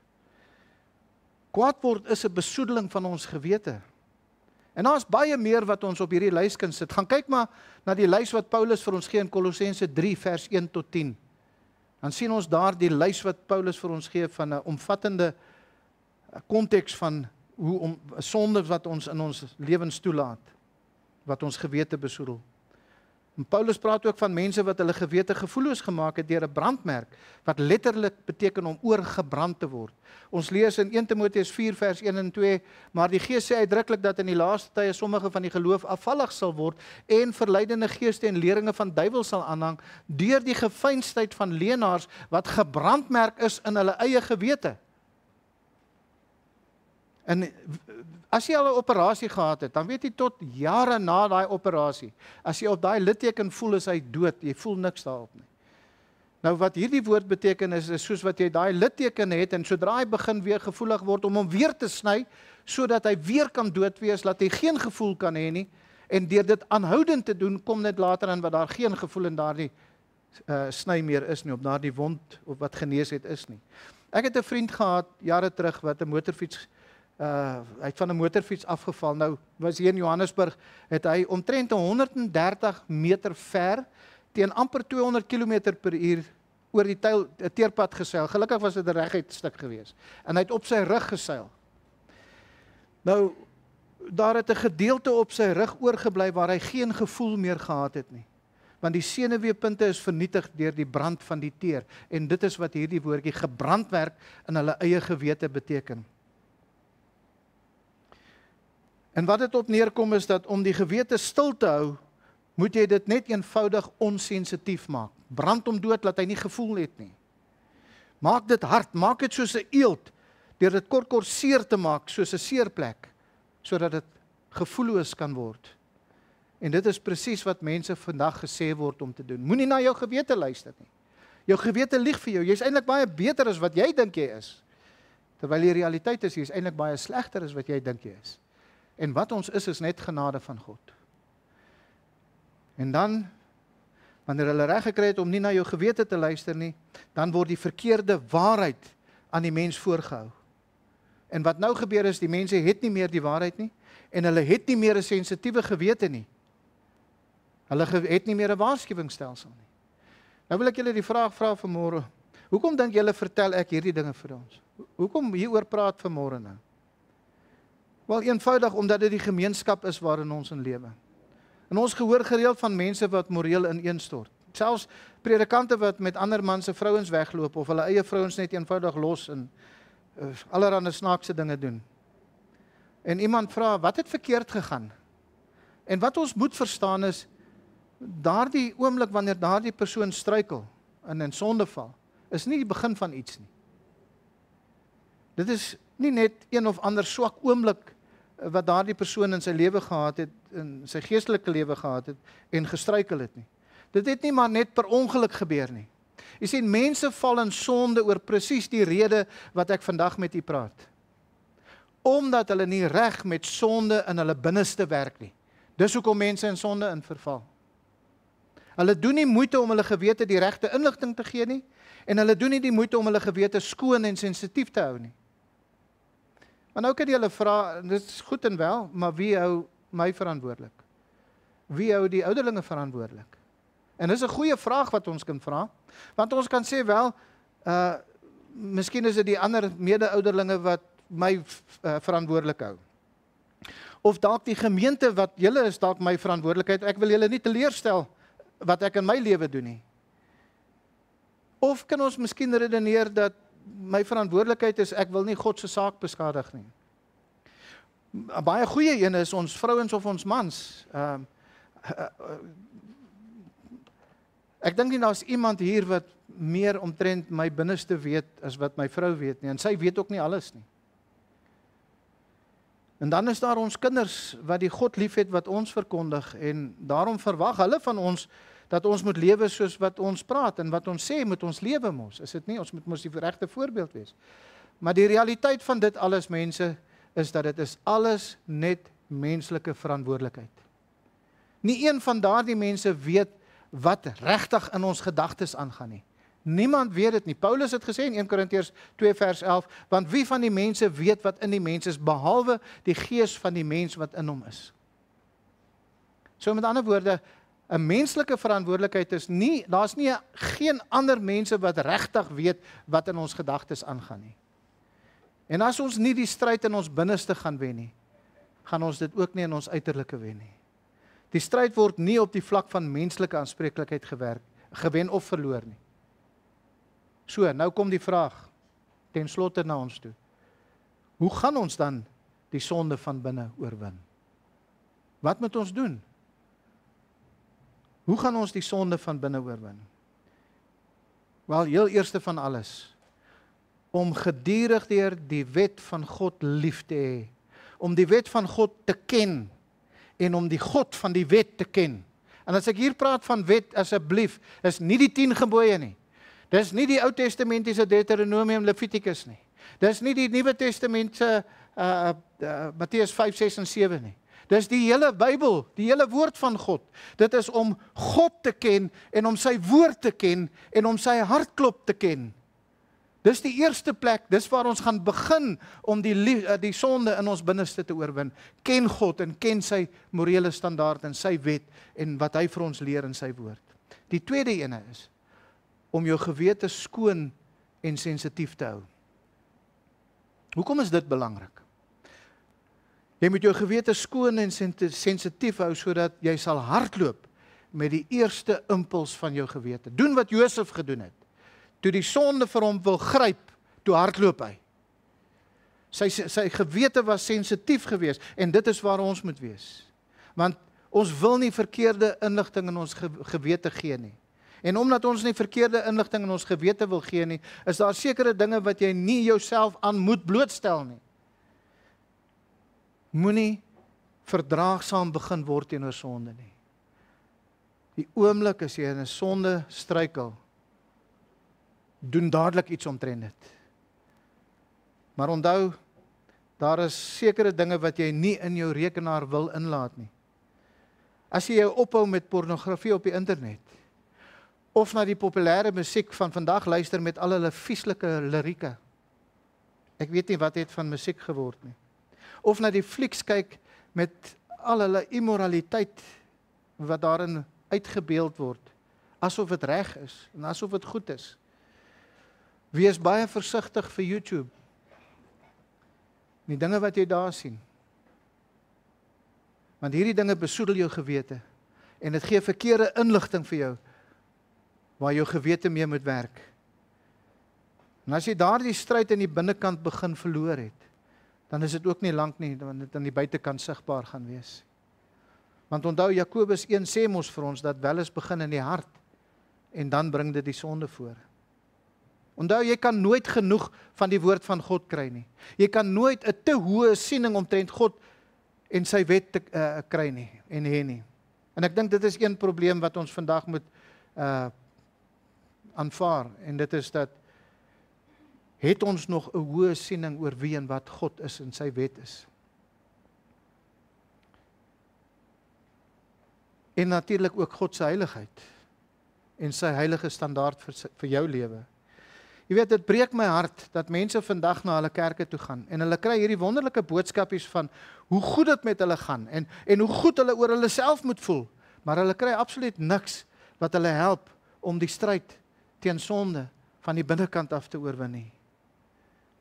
Kwaad word is 'n besoedeling van ons gewete. En daar is baie meer wat ons op hierdie lys kan sit. Gaan kyk maar na die lys wat Paulus vir ons gee in Kolossense 3 vers 1 tot 10. Dan sien ons daar die lys wat Paulus vir ons gee van 'n omvattende konteks van hoe sonde wat ons in ons lewens toelaat, wat ons gewete besoedel. En Paulus praat ook van mense wat hulle gewete gevoelloos gemaak het deur 'n brandmerk, wat letterlik beteken om oorgebrand te word. Ons lees in 1 Timoteus 4 vers 1 en 2, maar die Gees sê uitdruklik dat in die laaste tye sommige van die geloof afvallig sal word en verleidende geeste en leringe van duiwels sal aanhang deur die gefeinsdheid van leenaars wat gebrandmerk is in hulle eie gewete. En as jy al 'n operasie gehad het, dan weet jy tot jare na daai operasie, as jy op daai litteken voel is hy dood, jy voel niks daarop nie. Nou wat hierdie woord beteken is soos wat jy daai litteken het en sodra hy begin weer gevoelig word om hom weer te sny, sodat hy weer kan dood wees, laat hy geen gevoel kan hê nie, en deur dit aanhoudend te doen, kom net later aan wat daar geen gevoel in daardie sny meer is nie, op daardie wond of wat genees het is nie. Ek het 'n vriend gehad jare terug wat 'n motorfiets hy het van 'n motorfiets afgeval. Nou was hier in Johannesburg, het hy omtrent 130 meter ver teen amper 200 km/h oor die teerpad geseil. Gelukkig was dit 'n reguit stuk gewees. En hy het op sy rug geseil. Nou, daar het 'n gedeelte op sy rug oorgebly waar hy geen gevoel meer gehad het nie. Want die senuweepunte is vernietig deur die brand van die teer. En dit is wat hierdie woordjie gebrandwerk in hulle eie gewete beteken. En wat dit op neerkom is dat om die gewete stil te hou, moet jy dit net eenvoudig onsensitief maak. Brand hom dood, laat hy nie gevoel het nie. Maak dit hard, maak dit soos 'n eeld, deur dit kort seer te maak, soos 'n seerplek, sodat dit gevoelloos kan word. En dit is presies wat mense vandag gesê word om te doen. Moenie na jou gewete luister nie. Jou gewete lieg vir jou, jy is eintlik baie beter as wat jy dink jy is. Terwyl die realiteit is, jy is eintlik baie slegter as wat jy dink jy is. En wat ons is net genade van God. En dan, wanneer hulle reg gekry het om nie na jou gewete te luister nie, dan word die verkeerde waarheid aan die mens voorgehou. En wat nou gebeur is, die mense het nie meer die waarheid nie, en hulle het nie meer 'n sensitiewe gewete nie. Hulle het nie meer 'n waarskuwingsstelsel nie. Nou wil ek julle die vraag vra vanmôre, hoekom dink julle vertel ek hierdie dinge vir ons? Hoekom hieroor praat vanmôre nou? Wel eenvoudig, omdat dit die gemeenskap is waarin ons in lewe. En ons gehoor gereeld van mense wat moreel ineenstort. Selfs predikante wat met ander man se vrouens wegloop, of hulle eie vrouens net eenvoudig los en allerhande snaakse dinge doen. En iemand vra, wat het verkeerd gegaan? En wat ons moet verstaan is, daardie oomblik wanneer daardie persoon struikel en in sonde val, is nie die begin van iets nie. Dit is nie net een of ander swak oomblik wat daardie persoon in sy lewe gehad het, in sy geestelike lewe gehad het en gestruikel het nie. Dit het nie maar net per ongeluk gebeur nie. Jy sien, mense val in sonde oor presies die rede wat ek vandag met u praat. Omdat hulle nie reg met sonde in hulle binneste werk nie. Dis hoekom mense in sonde in verval. Hulle doen nie moeite om hulle gewete die regte inligting te gee nie, en hulle doen nie die moeite om hulle gewete skoon en sensitief te hou nie. Maar nou kan jy hulle vra, dit is goed en wel, maar wie hou my verantwoordelik? Wie hou die ouderlinge verantwoordelik? En dis 'n goeie vraag wat ons kan vra, want ons kan sê wel, miskien is dit die ander mede-ouderlinge wat my verantwoordelik hou. Of dalk die gemeente wat julle is dalk my verantwoordelikheid, ek wil julle nie teleurstel wat ek in my lewe doen nie. Of kan ons miskien redeneer dat my verantwoordelikheid is, ek wil nie God se saak beskadig nie. 'n Baie goeie een is ons vrouens of ons mans. Ek dink nie daar's iemand hier wat meer omtrent my binneste weet as wat my vrou weet nie, en sy weet ook nie alles nie. En dan is daar ons kinders wat die God liefhet wat ons verkondig, en daarom verwag hulle van ons dat ons moet lewe soos wat ons praat en wat ons sê moet ons lewe mos. Is dit nie? Ons moet mos die regte voorbeeld wees. Maar die realiteit van dit alles, mense, is dat dit is alles net menslike verantwoordelikheid. Nie een van daardie mense weet wat regtig in ons gedagtes aangaan nie. Niemand weet dit nie. Paulus het gesê in 1 Korintiërs 2 vers 11, want wie van die mense weet wat in die mens is, behalwe die gees van die mens wat in hom is. So met ander woorde, 'n menslike verantwoordelikheid is nie, daar's nie geen ander mense wat regtig weet wat in ons gedagtes aangaan nie. En as ons nie die stryd in ons binneste gaan wen nie, gaan ons dit ook nie in ons uiterlike wen nie. Die stryd word nie op die vlak van menslike aanspreeklikheid gewen of verloor nie. So, nou kom die vraag, ten slotte na ons toe. Hoe gaan ons dan die sonde van binne oorwin? Wat moet ons doen? Hoe gaan ons die sonde van binne oorwin? Wel, heel eerste van alles, om gedurig deur die wet van God lief te hê, om die wet van God te ken, en om die God van die wet te ken. En as ek hier praat van wet, asseblief, is nie die 10 gebooie nie. Dis nie die Ou Testamentiese Deuteronomium, Levitikus nie. Dis nie die Nuwe Testament se Matteus 5, 6 en 7 nie. Dis die hele Bybel, die hele woord van God. Dit is om God te ken en om sy woord te ken en om sy hartklop te ken. Dis die eerste plek, dis waar ons gaan begin om die sonde in ons binneste te oorwin. Ken God en ken sy morele standaard en sy wet en wat hy vir ons leer in sy woord. Die tweede ene is om jou gewete skoon en sensitief te hou. Hoekom is dit belangrik? Jy moet jou gewete skoon en sensitief hou sodat jy sal hardloop met die eerste impuls van jou gewete. Doen wat Josef gedoen het. Toe die sonde vir hom wil gryp, toe hardloop hy. Sy gewete was sensitief geweest en dit is waar ons moet wees. Want ons wil nie verkeerde inligting in ons gewete gee nie. En omdat ons nie verkeerde inligting in ons gewete wil gee nie, is daar sekere dinge wat jy nie jouself aan moet blootstel nie. Moenie verdraagsaam begin word teenoor sonde nie. Die oomblik as jy in 'n sonde struikel, doen dadelik iets omtrent dit. Maar onthou, daar is sekere dinge wat jy nie in jou rekenaar wil inlaat nie. As jy jou ophou met pornografie op die internet, of na die populêre musiek van vandag luister met al hulle vieslike lirieke. Ek weet nie wat het van musiek geword nie. Of na die flieks kyk met al hulle immoraliteit wat daarin uitgebeeld word, asof dit reg is en asof dit goed is. Wees baie versigtig vir YouTube. Die dinge wat jy daar sien. Want hierdie dinge besoedel jou gewete en dit gee verkeerde inligting vir jou waar jou gewete mee moet werk. En as jy daardie stryd in die binnekant begin verloor het, dan is dit ook nie lank nie, want dit aan die buitekant sigbaar gaan wees. Want onthou, Jakobus 1 sê mos vir ons, dat welis begin in die hart, en dan bring dit die sonde voor. Onthou, jy kan nooit genoeg van die woord van God kry nie. Jy kan nooit 'n te hoë siening omtrent God en sy wet kry nie, en hê nie. En ek dink dit is een probleem wat ons vandag moet aanvaar, en dit is dat het ons nog 'n hoë siening oor wie en wat God is en sy wet is. En natuurlik ook God se heiligheid en sy heilige standaard vir jou lewe. Jy weet, dit breek my hart dat mense vandag na hulle kerke toe gaan en hulle kry hierdie wonderlike boodskapies van hoe goed dit met hulle gaan en hoe goed hulle oor hulle self moet voel, maar hulle kry absoluut niks wat hulle help om die stryd teen sonde van die binnekant af te oorwin nie.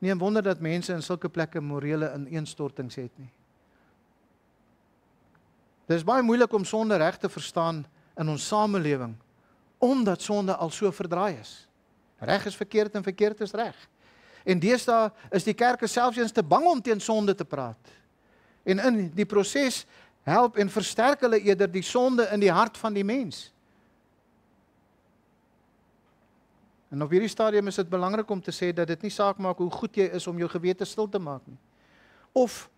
Nie 'n wonder dat mense in sulke plekke morele ineenstortings het nie. Dit is baie moeilik om sonde reg te verstaan in ons samelewing, omdat sonde al so verdraai is. Reg is verkeerd en verkeerd is reg. En deesdae is die kerke selfs eens te bang om teen sonde te praat. En in die proses help en versterk hulle eerder die sonde in die hart van die mens. En op hierdie stadium is dit belangrik om te sê dat dit nie saak maak hoe goed jy is om jou gewete stil te maak nie. Of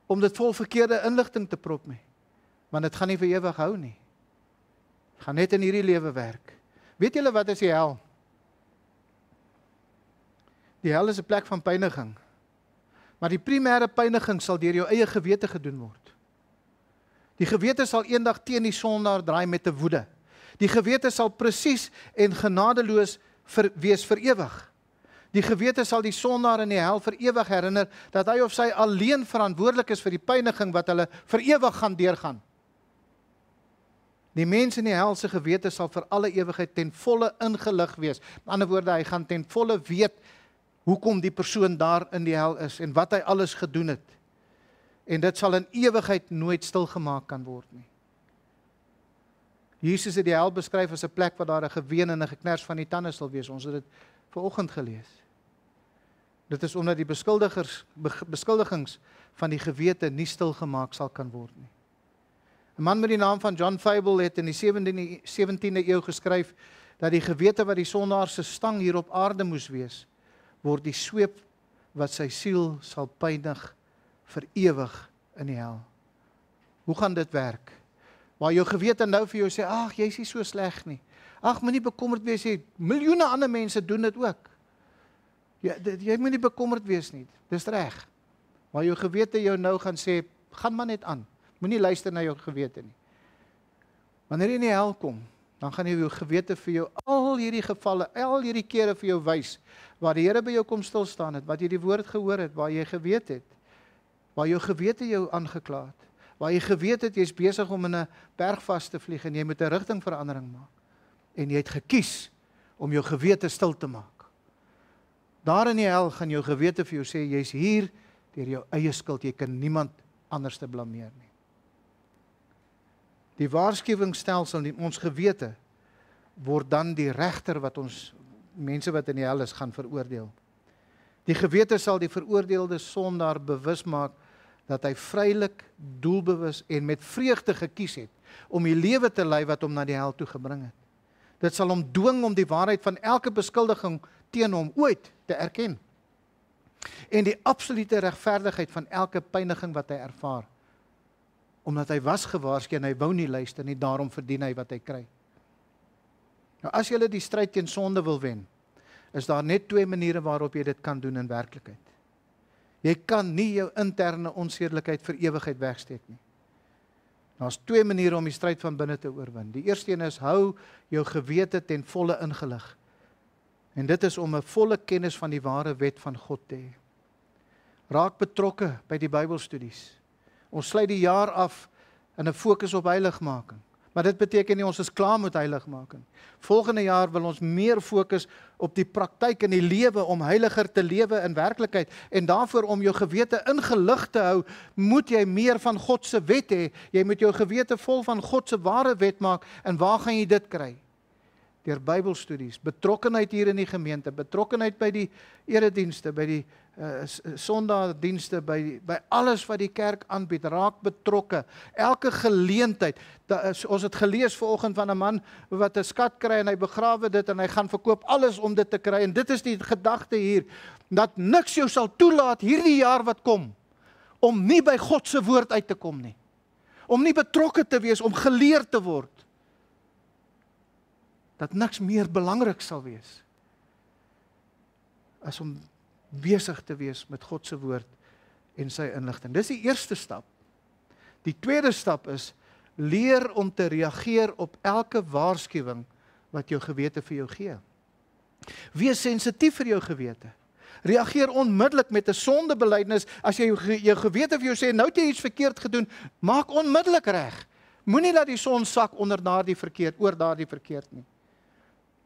om dit vol verkeerde inligting te prop nie. Want dit gaan nie vir ewig hou nie. Dit gaan net in hierdie lewe werk. Weet julle wat is die hel? Die hel is 'n plek van pyniging. Maar die primêre pyniging sal deur jou eie gewete gedoen word. Die gewete sal eendag teen die sondaar draai met 'n woede. Die gewete sal presies en genadeloos wees vir ewig. Die gewete sal die sondaar in die hel vir ewig herinner dat hy of sy alleen verantwoordelik is vir die pyniging wat hulle vir ewig gaan deurgaan. Die mens in die hel se gewete sal vir alle ewigheid ten volle ingelig wees. Met ander woorde, hy gaan ten volle weet hoekom die persoon daar in die hel is en wat hy alles gedoen het. En dit sal in ewigheid nooit stilgemaak kan word nie. Jesus het die hel beskryf as 'n plek waar daar 'n geween en 'n geknars van die tande sal wees. Ons het dit vanoggend gelees. Dit is omdat die beskuldigings van die gewete nie stilgemaak sal kan word nie. 'n Man met die naam van John Fable het in die 17de eeu geskryf dat die gewete wat die sondaar se stang hier op aarde moes wees, word die sweep wat sy siel sal pynig vir ewig in die hel. Hoe gaan dit werk? Waar jou gewete nou vir jou sê, ag, jy is nie so sleg nie. Ag, moenie bekommerd wees nie. Miljoene ander mense doen dit ook. Jy moet nie bekommerd wees nie. Dis reg. Maar jou gewete jou nou gaan sê, gaan maar net aan. Moenie luister na jou gewete nie. Wanneer jy in die hel kom, dan gaan jou gewete vir jou al hierdie gevalle, al hierdie kere vir jou wys, waar die Here by jou kom stil staan het, wat jy die woord gehoor het, waar jy geweet het, waar jou gewete jou aangekla het, waar jy geweet het, jy is besig om in 'n berg vas te vlieg, en jy moet 'n rigtingverandering maak, en jy het gekies om jou gewete stil te maak. Daar in die hel gaan jou gewete vir jou sê, jy is hier deur jou eie skuld, jy kan niemand anders te blameer nie. Die waarskuwingsstelsel in ons gewete word dan die regter wat ons, mense wat in die hel is, gaan veroordeel. Die gewete sal die veroordeelde sondaar bewus maak dat hy vrylik, doelbewus en met vreugde gekies het om die lewe te lei wat hom na die hel toe gebring het. Dit sal hom dwing om die waarheid van elke beskuldiging teen hom ooit te erken. En die absolute regverdigheid van elke pyniging wat hy ervaar. Omdat hy was gewaarsku en hy wou nie luister nie, daarom verdien hy wat hy kry. Nou as jy die stryd teen sonde wil wen, is daar net 2 maniere waarop jy dit kan doen in werklikheid. Jy kan nie jou interne onsedelikheid vir ewigheid wegsteek nie. Daar's 2 maniere om die stryd van binne te oorwin. Die eerste een is, hou jou gewete ten volle ingelig. En dit is om 'n volle kennis van die ware wet van God te hê. Raak betrokke by die Bybelstudies. Ons sluit die jaar af in 'n fokus op heiligmaking. Maar dit beteken nie ons is klaar met heiligmaking. Volgende jaar wil ons meer fokus op die praktyk in die lewe om heiliger te lewe in werklikheid. En daarvoor om jou gewete ingelig te hou, moet jy meer van God se wet hê. Jy moet jou gewete vol van God se ware wet maak. En waar gaan jy dit kry? Deur Bybelstudies, betrokkenheid hier in die gemeente, betrokkenheid by die eredienste, by die Sondagdienste, by alles wat die kerk aanbied, raak betrokke. Elke geleentheid, ons het gelees vanoggend van 'n man wat 'n skat kry en hy begrawe dit en hy gaan verkoop alles om dit te kry. En dit is die gedagte hier, dat niks jou sal toelaat hierdie jaar wat kom, om nie by God se woord uit te kom nie. Om nie betrokke te wees, om geleer te word. Dat niks meer belangrik sal wees as om besig te wees met God se woord en sy inligting. Dis die eerste stap. Die tweede stap is, leer om te reageer op elke waarskuwing wat jou gewete vir jou gee. Wees sensitief vir jou gewete. Reageer onmiddellik met 'n sondebelydenis. As jy jou gewete vir jou sê, nou het jy iets verkeerd gedoen, maak onmiddellik reg. Moenie laat die son sak oor daardie verkeerd nie.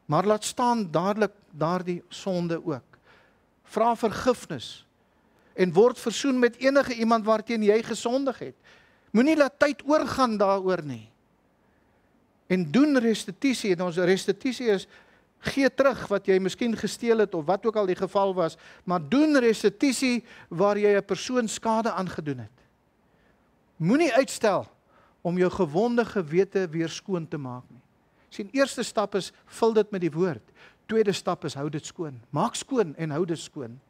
Maar laat staan dadelik daardie sonde ook. Vra vergifnis en word versoen met enige iemand waarteen jy gesondig het. Moenie laat tyd oorgaan daaroor nie. En doen restituisie. En ons restituisie is, gee terug wat jy miskien gesteel het of wat ook al die geval was, maar doen restituisie waar jy 'n persoon skade aangedoen het. Moenie uitstel om jou gewonde gewete weer skoon te maak nie. Sien, eerste stap is, vul dit met die woord. Tweede stap is, hou dit skoon. Maak skoon en hou dit skoon.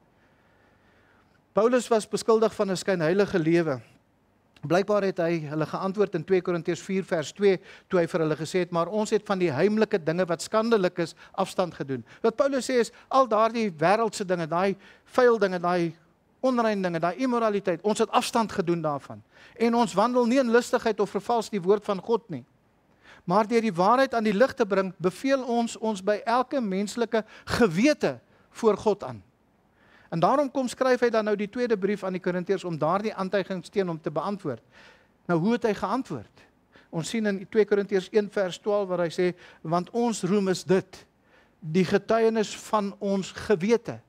Paulus was beskuldig van 'n skynheilige lewe. Blykbaar het hy hulle geantwoord in 2 Korintiërs 4 vers 2, toe hy vir hulle gesê het, maar ons het van die heimlike dinge wat skandelik is, afstand gedoen. Wat Paulus sê is, al daardie wêreldse dinge, daai vuil dinge, daai onrein dinge, daai immoraliteit, ons het afstand gedoen daarvan. En ons wandel nie in lustigheid of vervals die woord van God nie. Maar deur die waarheid aan die lig te bring, beveel ons by elke menslike gewete voor God aan. En daarom skryf hy dan nou die tweede brief aan die Korintiërs om daardie aantuigings teen hom te beantwoord. Nou, hoe het hy geantwoord? Ons sien in 2 Korintiërs 1 vers 12 waar hy sê, want ons roem is dit, die getuienis van ons gewete,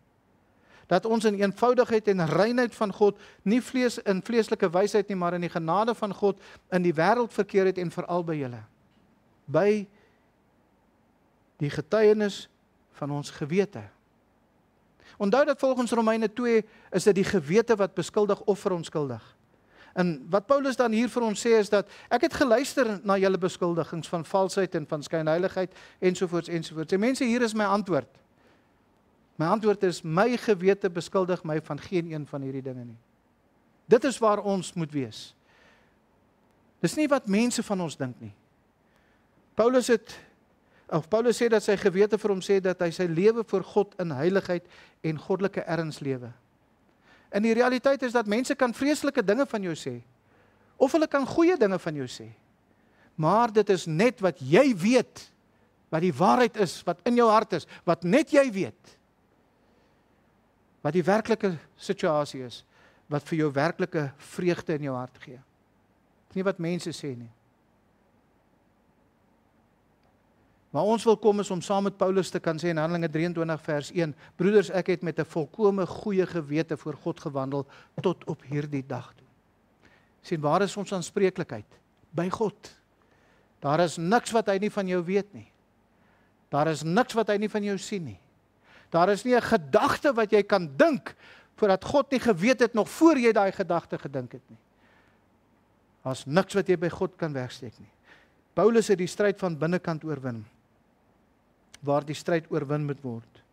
dat ons in eenvoudigheid en reinheid van God, nie in vleeslike wysheid nie, maar in die genade van God, in die wêreld verkeer het en veral by julle. By die getuienis van ons gewete. Onthou dat volgens Romeine 2 is dit die gewete wat beskuldig of verontskuldig. En wat Paulus dan hier vir ons sê is dat ek het geluister na julle beskuldigings van valsheid en van skynheiligheid ensovoorts ensovoorts. En mense, hier is my antwoord. My antwoord is, my gewete beskuldig my van geen een van hierdie dinge nie. Dit is waar ons moet wees. Dis nie wat mense van ons dink nie. Paulus het Of Paulus sê dat sy gewete vir hom sê dat hy sy lewe voor God in heiligheid en goddelike erns lewe. En die realiteit is dat mense kan vreeslike dinge van jou sê, of hulle kan goeie dinge van jou sê. Maar dit is net wat jy weet, wat die waarheid is, wat in jou hart is, wat net jy weet, wat die werklike situasie is, wat vir jou werklike vreugde in jou hart gee. Nie wat mense sê nie. Maar ons wil kom is om saam met Paulus te kan sê in Handelinge 23 vers 1, broeders, ek het met 'n volkome goeie gewete voor God gewandel tot op hierdie dag toe. Sien, waar is ons aanspreeklikheid? By God. Daar is niks wat hy nie van jou weet nie. Daar is niks wat hy nie van jou sien nie. Daar is nie 'n gedagte wat jy kan dink voordat God nie geweet het nog voor jy daai gedagte gedink het nie. Daar's niks wat jy by God kan wegsteek nie. Paulus het die stryd van binnekant oorwin, waar die stryd oorwin moet word.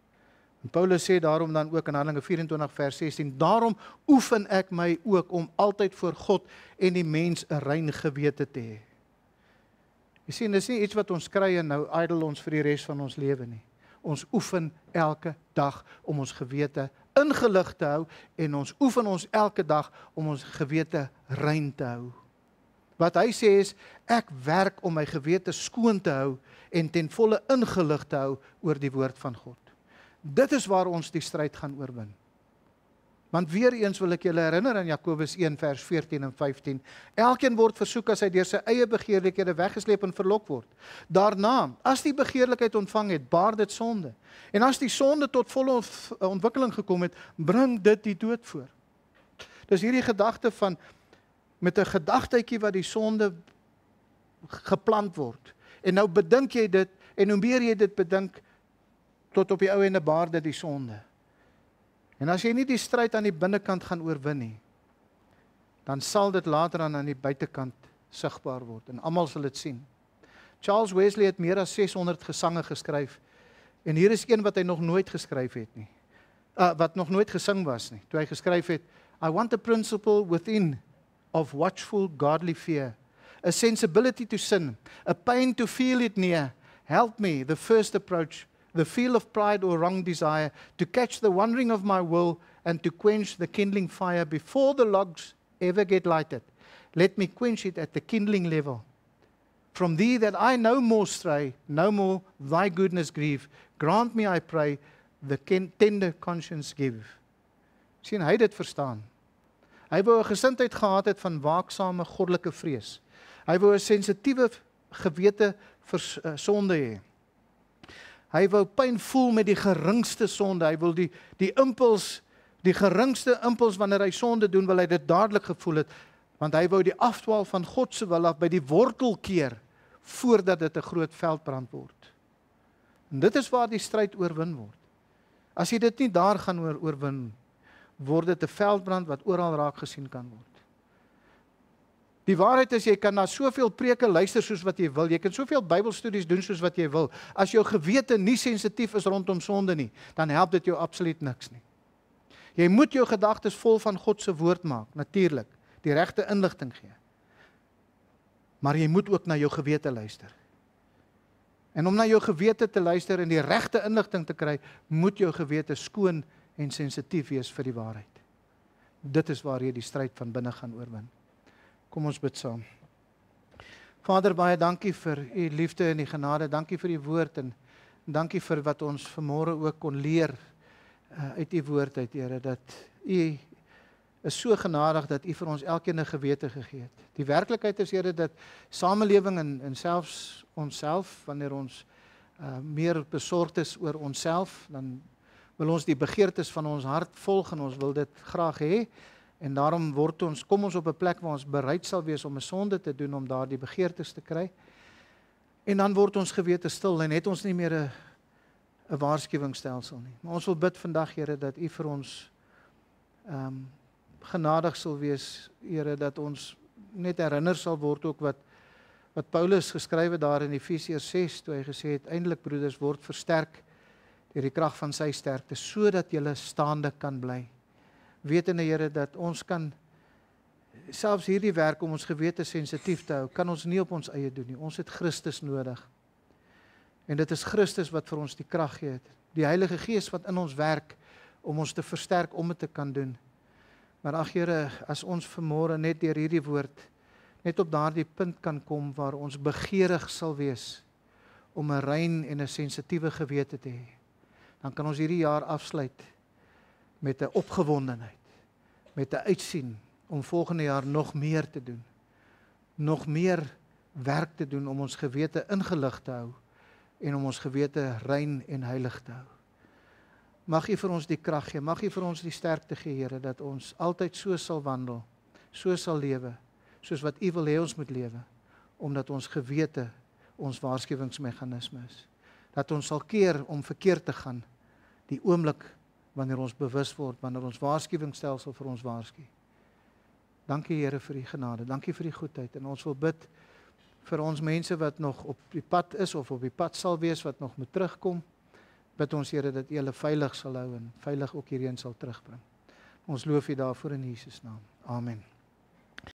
En Paulus sê daarom dan ook in Handelinge 24 vers 16, daarom oefen ek my ook om altyd voor God en die mens 'n rein gewete te hê. Jy sien, dis nie iets wat ons kry en nou idle ons vir die res van ons lewe nie. Ons oefen elke dag om ons gewete ingelig te hou en ons oefen ons elke dag om ons gewete rein te hou. Wat hy sê is, ek werk om my gewete skoon te hou en ten volle ingelig te hou oor die woord van God. Dit is waar ons die stryd gaan oorwin. Want weer eens wil ek julle herinner aan Jakobus 1 vers 14 en 15. Elkeen word versoek as hy deur sy eie begeerlikhede weggesleep en verlok word. Daarna, as die begeerlikheid ontvang het, baar dit sonde. En as die sonde tot volle ontwikkeling gekom het, bring dit die dood voor. Dis hierdie gedagte van met 'n gedagtetjie wat die sonde geplant word. En nou bedink jy dit, en hoe meer jy dit bedink, tot op die ou ende baar dit die sonde. En as jy nie die stryd aan die binnekant gaan oorwin nie, dan sal dit later aan die buitekant sigbaar word, en almal sal dit sien. Charles Wesley het meer as 600 gesange geskryf, en hier is een wat hy nog nooit geskryf het nie, wat nog nooit gesing was nie, toe hy geskryf het, I want a principle within of watchful godly fear, a sensibility to sin, a pain to feel it near, help me, the first approach, the feel of pride or wrong desire, to catch the wandering of my will, and to quench the kindling fire before the logs ever get lighted. Let me quench it at the kindling level. From thee that I no more stray, no more thy goodness grieve, grant me, I pray, the tender conscience give. Sien, hy het dit verstaan. Hy wou 'n gesindheid gehad het van waaksame goddelike vrees. Hy wou 'n sensitiewe gewete vir sonde hê. Hy wou pyn voel met die geringste sonde. Hy wil die impuls, die geringste impuls wanneer hy sonde doen, wil hy dit dadelik gevoel het, want hy wou die afdwaal van God se wil af by die wortel keer, voordat dit 'n groot veldbrand word. En dit is waar die stryd oorwin word. As jy dit nie daar gaan oorwin, word dit 'n veldbrand wat oral raak gesien kan word. Die waarheid is, jy kan na soveel preke luister soos wat jy wil, jy kan soveel Bybelstudies doen soos wat jy wil, as jou gewete nie sensitief is rondom sonde nie, dan help dit jou absoluut niks nie. Jy moet jou gedagtes vol van God se woord maak, natuurlik, die regte inligting gee. Maar jy moet ook na jou gewete luister. En om na jou gewete te luister en die regte inligting te kry, moet jou gewete skoon en sensitief wees vir die waarheid. Dit is waar jy die stryd van binne gaan oorwin. Kom ons bid saam. Vader, baie dankie vir u liefde en die genade. Dankie vir die woord en dankie vir wat ons vanmôre ook kon leer uit u woord uit, Here, dat u is so genadig dat u vir ons elkeen 'n gewete gegee het. Die werklikheid is, Here, dat samelewing en selfs onsself, wanneer ons meer besorgd is oor onsself, dan wil ons die begeertes van ons hart volg en ons wil dit graag hê. En daarom kom ons op 'n plek waar ons bereid sal wees om 'n sonde te doen om daardie begeertes te kry. En dan word ons gewete stil en het ons nie meer 'n waarskuwingsstelsel nie. Maar ons wil bid vandag, Here, dat u vir ons genadig sal wees, Here, dat ons net herinner sal word ook wat Paulus geskryf het daar in Efesiërs 6, toe hy gesê het, eindelik broeders, word versterk deur die krag van sy sterkte, sodat julle staande kan bly. Wetende, Here, dat ons kan selfs hierdie werk om ons gewete sensitief te hou, kan ons nie op ons eie doen nie. Ons het Christus nodig. En dit is Christus wat vir ons die krag gee het. Die Heilige Gees wat in ons werk om ons te versterk om dit te kan doen. Maar ag Here, as ons vanmôre net deur hierdie woord net op daardie punt kan kom waar ons begeerig sal wees om 'n rein en 'n sensitiewe gewete te hê, dan kan ons hierdie jaar afsluit met 'n opgewondenheid, met 'n uitsien om volgende jaar nog meer te doen, nog meer werk te doen om ons gewete ingelig te hou en om ons gewete rein en heilig te hou. Mag U vir ons die krag gee, mag U vir ons die sterkte gee, Here, dat ons altyd so sal wandel, so sal lewe, soos wat U wil hê ons moet lewe, omdat ons gewete ons waarskuwingsmeganisme is. Dat ons sal keer om verkeerd te gaan, die oomblik wanneer ons bewus word, wanneer ons waarskuwingsstelsel vir ons waarsku. Dankie Here vir U genade, dankie vir U goedheid, en ons wil bid vir ons mense wat nog op die pad is, of op die pad sal wees, wat nog moet terugkom. Bid ons Here dat U hulle veilig sal hou, en veilig ook hierheen sal terugbring. Ons loof U daarvoor in Jesus naam. Amen.